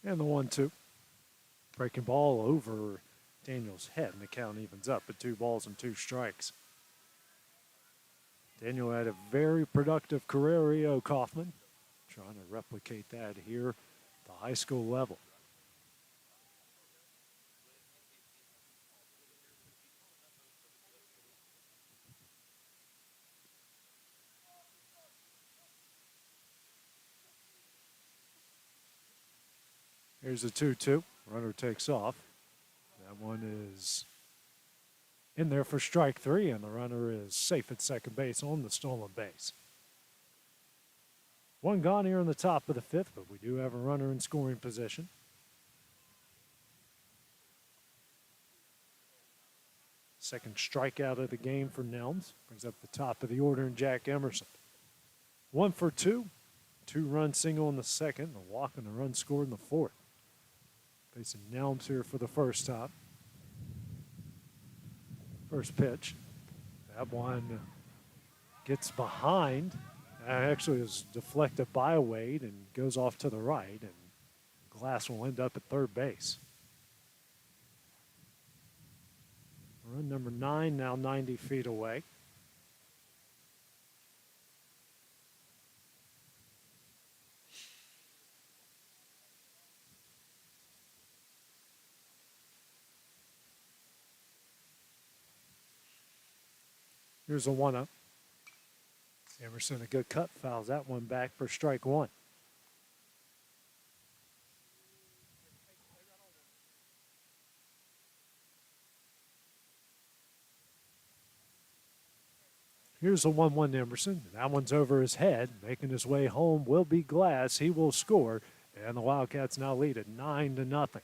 And the 1-2. Breaking ball over Daniel's head, and the count evens up at 2 balls and 2 strikes. Daniel had a very productive career, Rio Kaufman. Trying to replicate that here at the high school level. Here's a 2-2. Runner takes off. That one is in there for strike three, and the runner is safe at second base on the stolen base. One gone here in the top of the fifth, but we do have a runner in scoring position. Second strikeout of the game for Nelms. Brings up the top of the order in Jack Emerson. 1 for 2 2-run single in the second, the walk and the run scored in the fourth. Facing Nelms here for the first time. First pitch. That one gets behind. Actually is deflected by Wade and goes off to the right, and Glass will end up at third base. Run number 9 now 90 feet away. Here's a 1-0. Emerson, a good cut, fouls that one back for strike one. Here's a 1-1 to Emerson. That one's over his head. Making his way home will be Glass. He will score. And the Wildcats now lead at 9-0.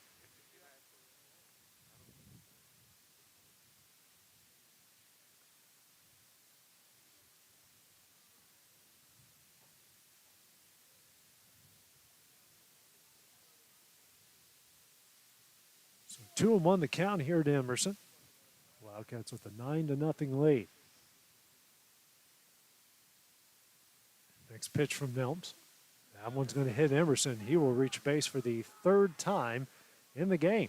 So 2-1 the count here to Emerson. Wildcats with a 9-0 lead. Next pitch from Nelms. That one's going to hit Emerson. He will reach base for the third time in the game.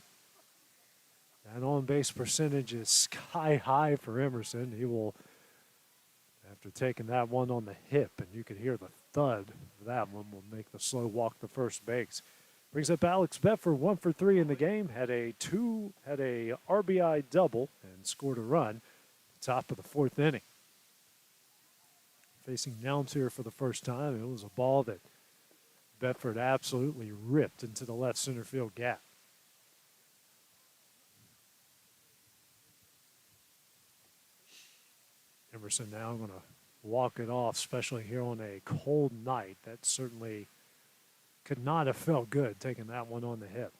That on-base percentage is sky high for Emerson. He will, after taking that one on the hip, and you can hear the thud of that one, will make the slow walk to first base. Brings up Alex Bedford, 1 for 3 in the game. Had a RBI double and scored a run. Top of the fourth inning. Facing Nelms here for the first time. It was a ball that Bedford absolutely ripped into the left center field gap. Emerson now going to walk it off, especially here on a cold night. That certainly could not have felt good taking that one on the hip.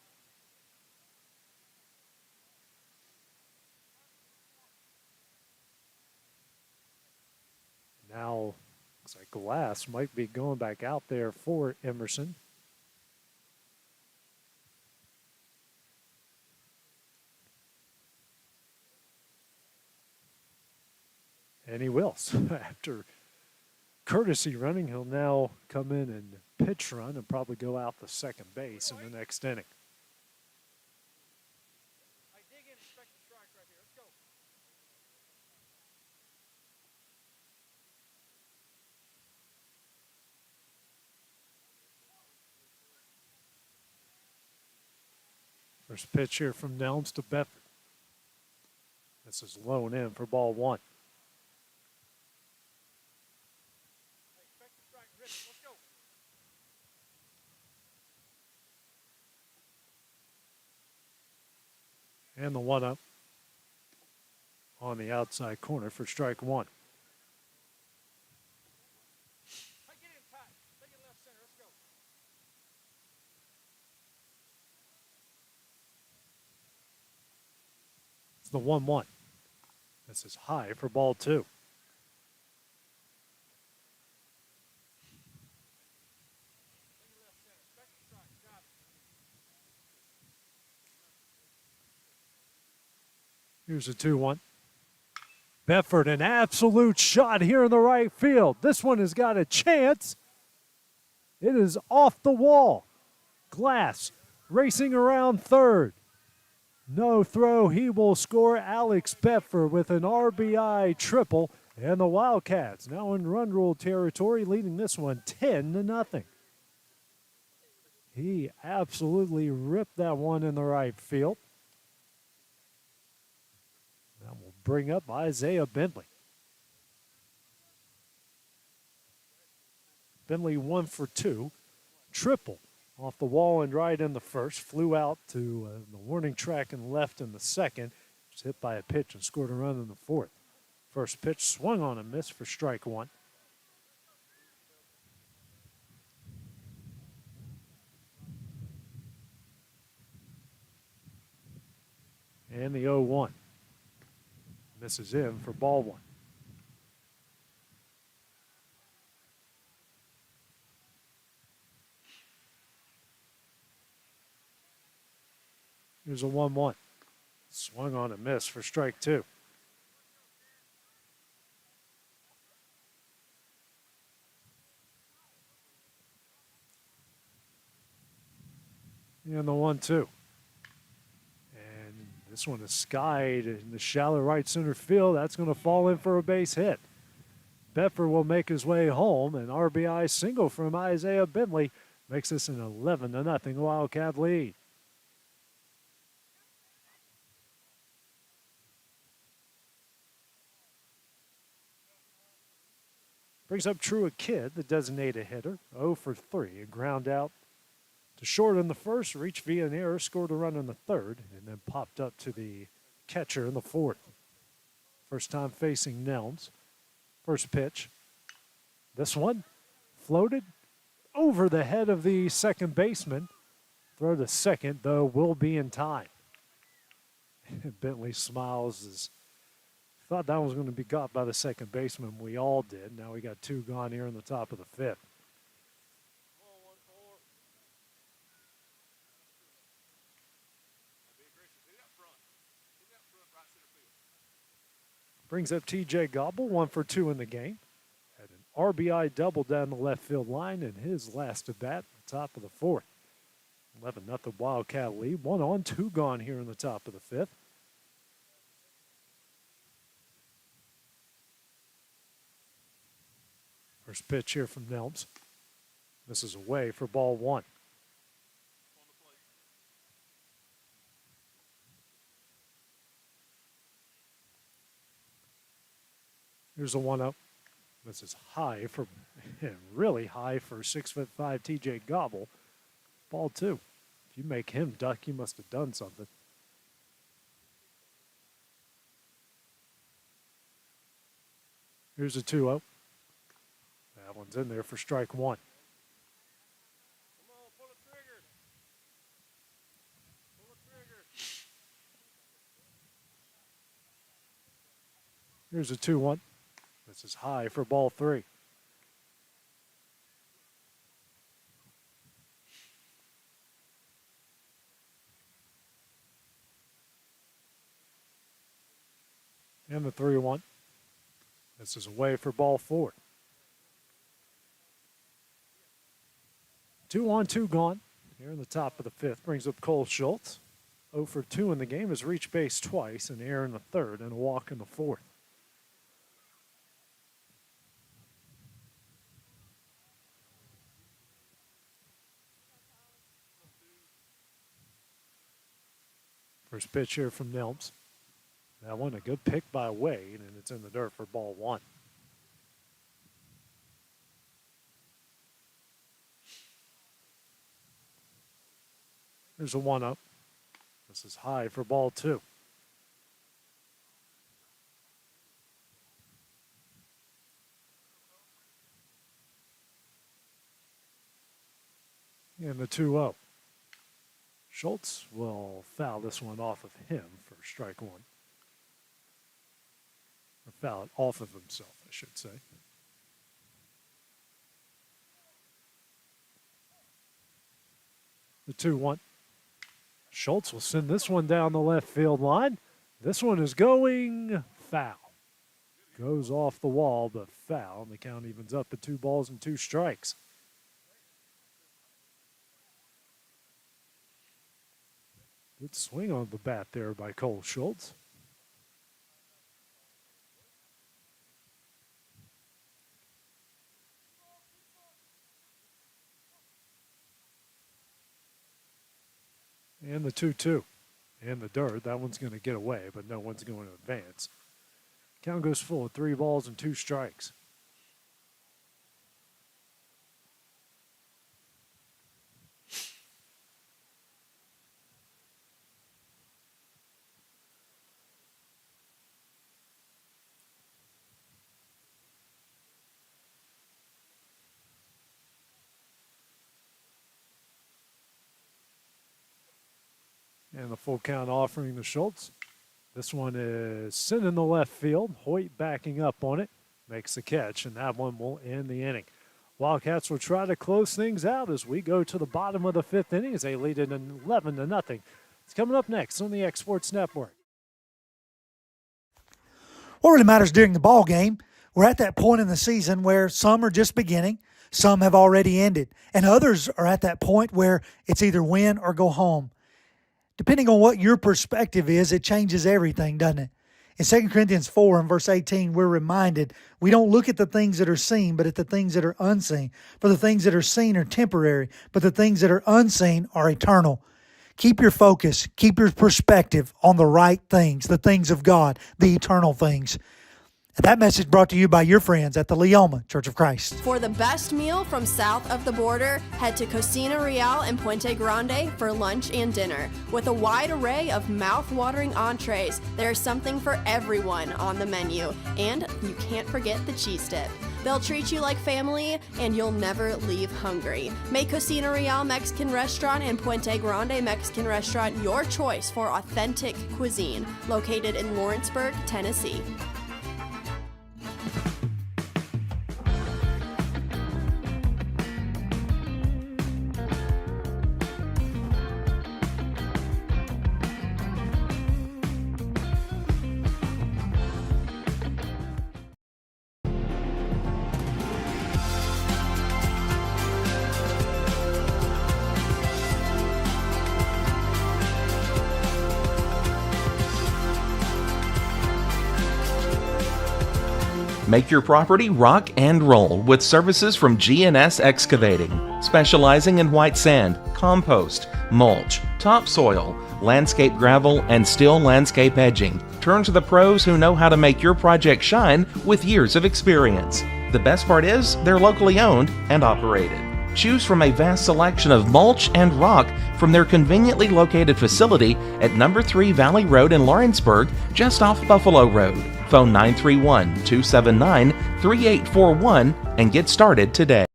Now, looks like Glass might be going back out there for Emerson. And he will. So after courtesy running, he'll now come in and pitch run and probably go out the second base in the next inning. First pitch here from Nelms to Bedford. This is low and in for ball one. And the 1-0 on the outside corner for strike one. It's the 1-1. This is high for ball two. Here's a 2-1. Bedford, an absolute shot here in the right field. This one has got a chance. It is off the wall. Glass racing around third. No throw. He will score. Alex Bedford with an RBI triple. And the Wildcats now in run rule territory, leading this one 10-0. He absolutely ripped that one in the right field. That will bring up Isaiah Bentley. Bentley 1 for 2. Triple off the wall and right in the first. Flew out to the warning track and left in the second. Was hit by a pitch and scored a run in the fourth. First pitch swung on and missed for strike one. And the 0-1. Misses in for ball 1. Here's a 1-1. Swung on and missed for strike two. And the 1-2. And this one is skied in the shallow right center field. That's going to fall in for a base hit. Bedford will make his way home. An RBI single from Isaiah Bentley makes this an 11-0 Wildcat lead. Brings up Truett Kidd, the designated hitter, 0 for 3. A ground out to short in the first, reached via an error, scored a run in the third, and then popped up to the catcher in the fourth. First time facing Nelms. First pitch. This one floated over the head of the second baseman. Throw to second, though, will be in time. Bentley smiles as thought that was going to be got by the second baseman. We all did. Now we got two gone here in the top of the fifth. Brings up TJ Gobble, 1 for 2 in the game. Had an RBI double down the left field line in his last at bat, top of the fourth. 11-0 Wildcat lead. 1 on, 2 gone here in the top of the fifth. First pitch here from Nelms. This is away for ball 1. Here's a 1-0. This is high for, really high for 6'5" TJ Gobble. Ball 2. If you make him duck, you must have done something. Here's a 2-0. That one's in there for strike 1. Here's a 2-1. This is high for ball 3. And the 3-1. This is away for ball 4. 2 on, 2 gone. Here in the top of the fifth brings up Cole Schultz. 0 for 2 in the game, has reached base twice, an error in the third and a walk in the fourth. First pitch here from Nelms. That one a good pick by Wade, and it's in the dirt for ball 1. There's a 1-0. This is high for ball 2. And the 2-0. Schultz will foul this one off of him for strike 1. Or foul it off of himself, I should say. The 2-1. Schultz will send this one down the left field line. This one is going foul. Goes off the wall, but foul. And the count evens up at 2 balls and 2 strikes. Good swing on the bat there by Cole Schultz. And the 2-2. And the dirt. That one's going to get away, but no one's going to advance. Count goes full at 3 balls and 2 strikes. And the full count offering to Schultz. This one is sent in the left field. Hoyt backing up on it. Makes the catch, and that one will end the inning. Wildcats will try to close things out as we go to the bottom of the 5th inning as they lead it 11-0. It's coming up next on the X Sports Network. What really matters during the ball game, we're at that point in the season where some are just beginning, some have already ended, and others are at that point where it's either win or go home. Depending on what your perspective is, it changes everything, doesn't it? In 2 Corinthians 4 and verse 18, we're reminded we don't look at the things that are seen, but at the things that are unseen. For the things that are seen are temporary, but the things that are unseen are eternal. Keep your focus, keep your perspective on the right things, the things of God, the eternal things. And that message brought to you by your friends at the Leoma Church of Christ. For the best meal from south of the border, head to Cocina Real in Puente Grande for lunch and dinner. With a wide array of mouth-watering entrees, there's something for everyone on the menu. And you can't forget the cheese dip. They'll treat you like family, and you'll never leave hungry. Make Cocina Real Mexican Restaurant and Puente Grande Mexican Restaurant your choice for authentic cuisine, located in Lawrenceburg, Tennessee. Make your property rock and roll with services from G&S Excavating, specializing in white sand, compost, mulch, topsoil, landscape gravel, and steel landscape edging. Turn to the pros who know how to make your project shine with years of experience. The best part is they're locally owned and operated. Choose from a vast selection of mulch and rock from their conveniently located facility at number 3 Valley Road in Lawrenceburg, just off Buffalo Road. Phone 931-279-3841 and get started today.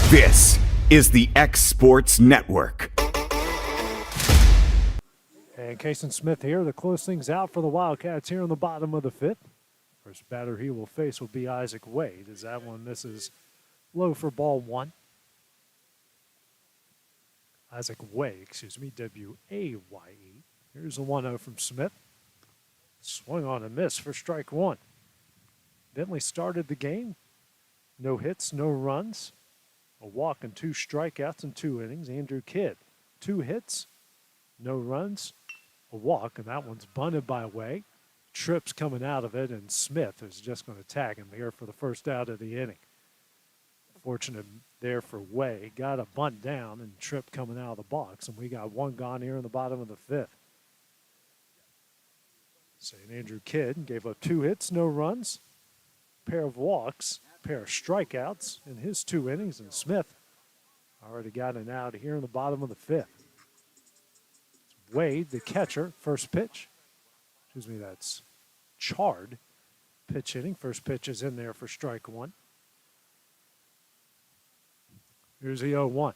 This is the X Sports Network. And Kason Smith here to close things out for the Wildcats here in the bottom of the 5th. First batter he will face will be Isaac Wade, as that one misses low for ball 1. Isaac Wade, W-A-Y-E. Here's a 1-0 from Smith. Swung on a miss for strike 1. Bentley started the game. No hits, no runs. A walk and 2 strikeouts in 2 innings. Andrew Kidd, 2 hits, no runs, a walk, and that one's bunted by Way. Trips coming out of it, and Smith is just going to tag him here for the first out of the inning. Fortunate there for Way. Got a bunt down and Tripp coming out of the box, and we got 1 gone here in the bottom of the 5th. St. Andrew Kidd gave up 2 hits, no runs, pair of walks, pair of strikeouts in his 2 innings, and Smith already got an out here in the bottom of the 5th. It's Wade, the catcher, first pitch. That's Chard. Pitch hitting. First pitch is in there for strike 1. Here's the 0-1.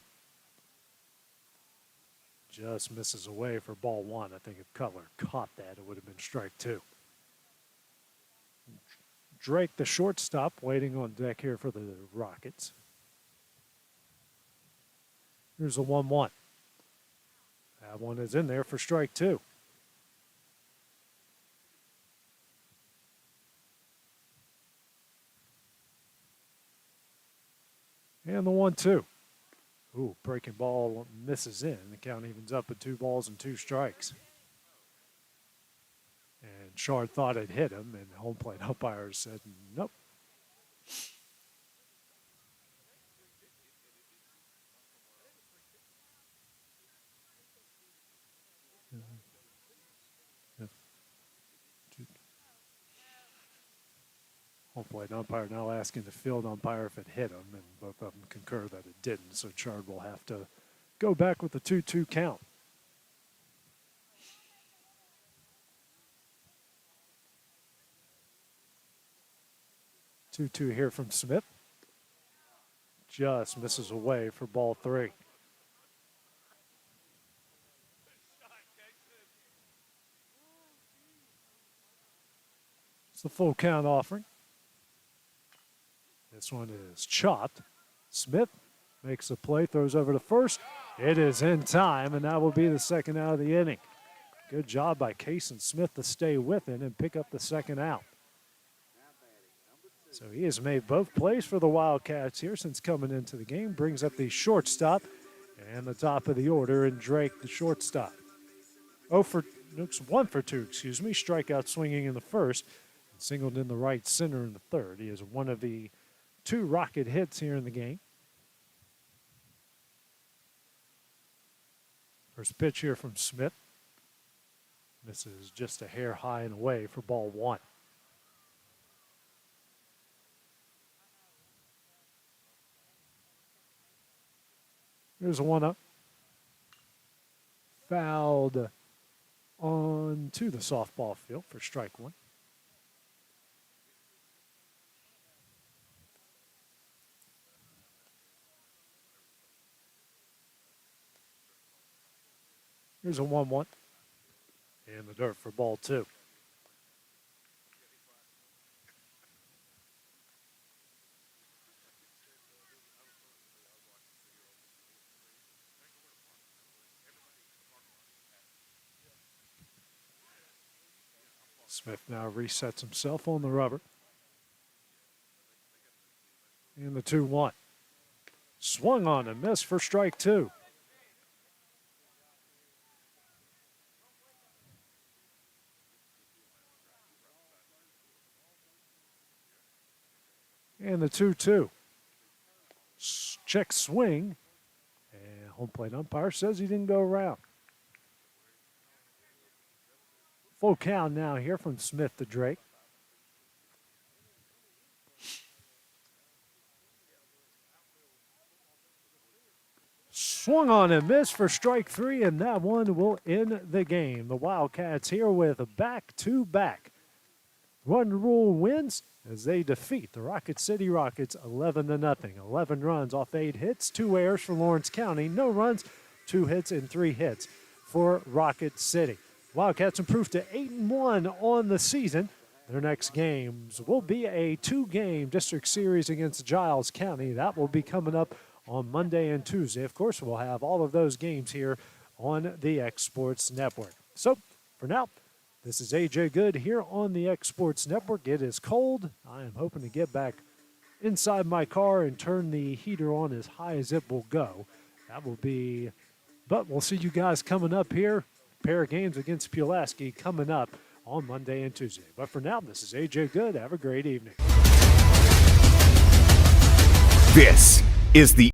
Just misses away for ball 1. I think if Cutler caught that, it would have been strike 2. Drake, the shortstop, waiting on deck here for the Rockets. Here's a 1-1. That one is in there for strike 2. And the 1-2. Ooh, breaking ball misses in. The count evens up at 2 balls and 2 strikes. And Shard thought it hit him, and the home plate umpire said nope. Home plate umpire now asking the field umpire if it hit him, and both of them concur that it didn't, so Chard will have to go back with the 2-2 count. Two here from Smith. Just misses away for ball 3. It's the full count offering. This one is chopped. Smith makes a play, throws over to first, It is in time, and that will be the second out of the inning. Good job by Cason Smith to stay with it and pick up the second out. So he has made both plays for the Wildcats here since coming into the game. Brings up the shortstop and the top of the order, and Drake, the shortstop. 1 for 2, strikeout swinging in the first, and singled in the right center in the third. He is one of the 2 Rocket hits here in the game. First pitch here from Smith. This is just a hair high and away for ball 1. Here's a 1-0. Fouled onto the softball field for strike 1. Here's a 1-1. In the dirt for ball 2. Smith now resets himself on the rubber. And the 2-1. Swung on and missed for strike 2. And the 2-2. Check swing. And home plate umpire says he didn't go around. Full count now here from Smith to Drake. Swung on and missed for strike 3, and that one will end the game. The Wildcats here with a back-to-back. One rule wins as they defeat the Rocket City Rockets 11-0. 11 runs off 8 hits, 2 errors for Lawrence County, no runs, 2 hits and 3 hits for Rocket City. Wildcats improved to 8-1 on the season. Their next games will be a 2-game district series against Giles County. That will be coming up on Monday and Tuesday. Of course, we'll have all of those games here on the X Sports Network. So, for now, this is AJ Good here on the X Sports Network. It is cold. I am hoping to get back inside my car and turn the heater on as high as it will go. That will be, but we'll see you guys coming up here. Pair of games against Pulaski coming up on Monday and Tuesday. But for now, this is AJ Good. Have a great evening. This is the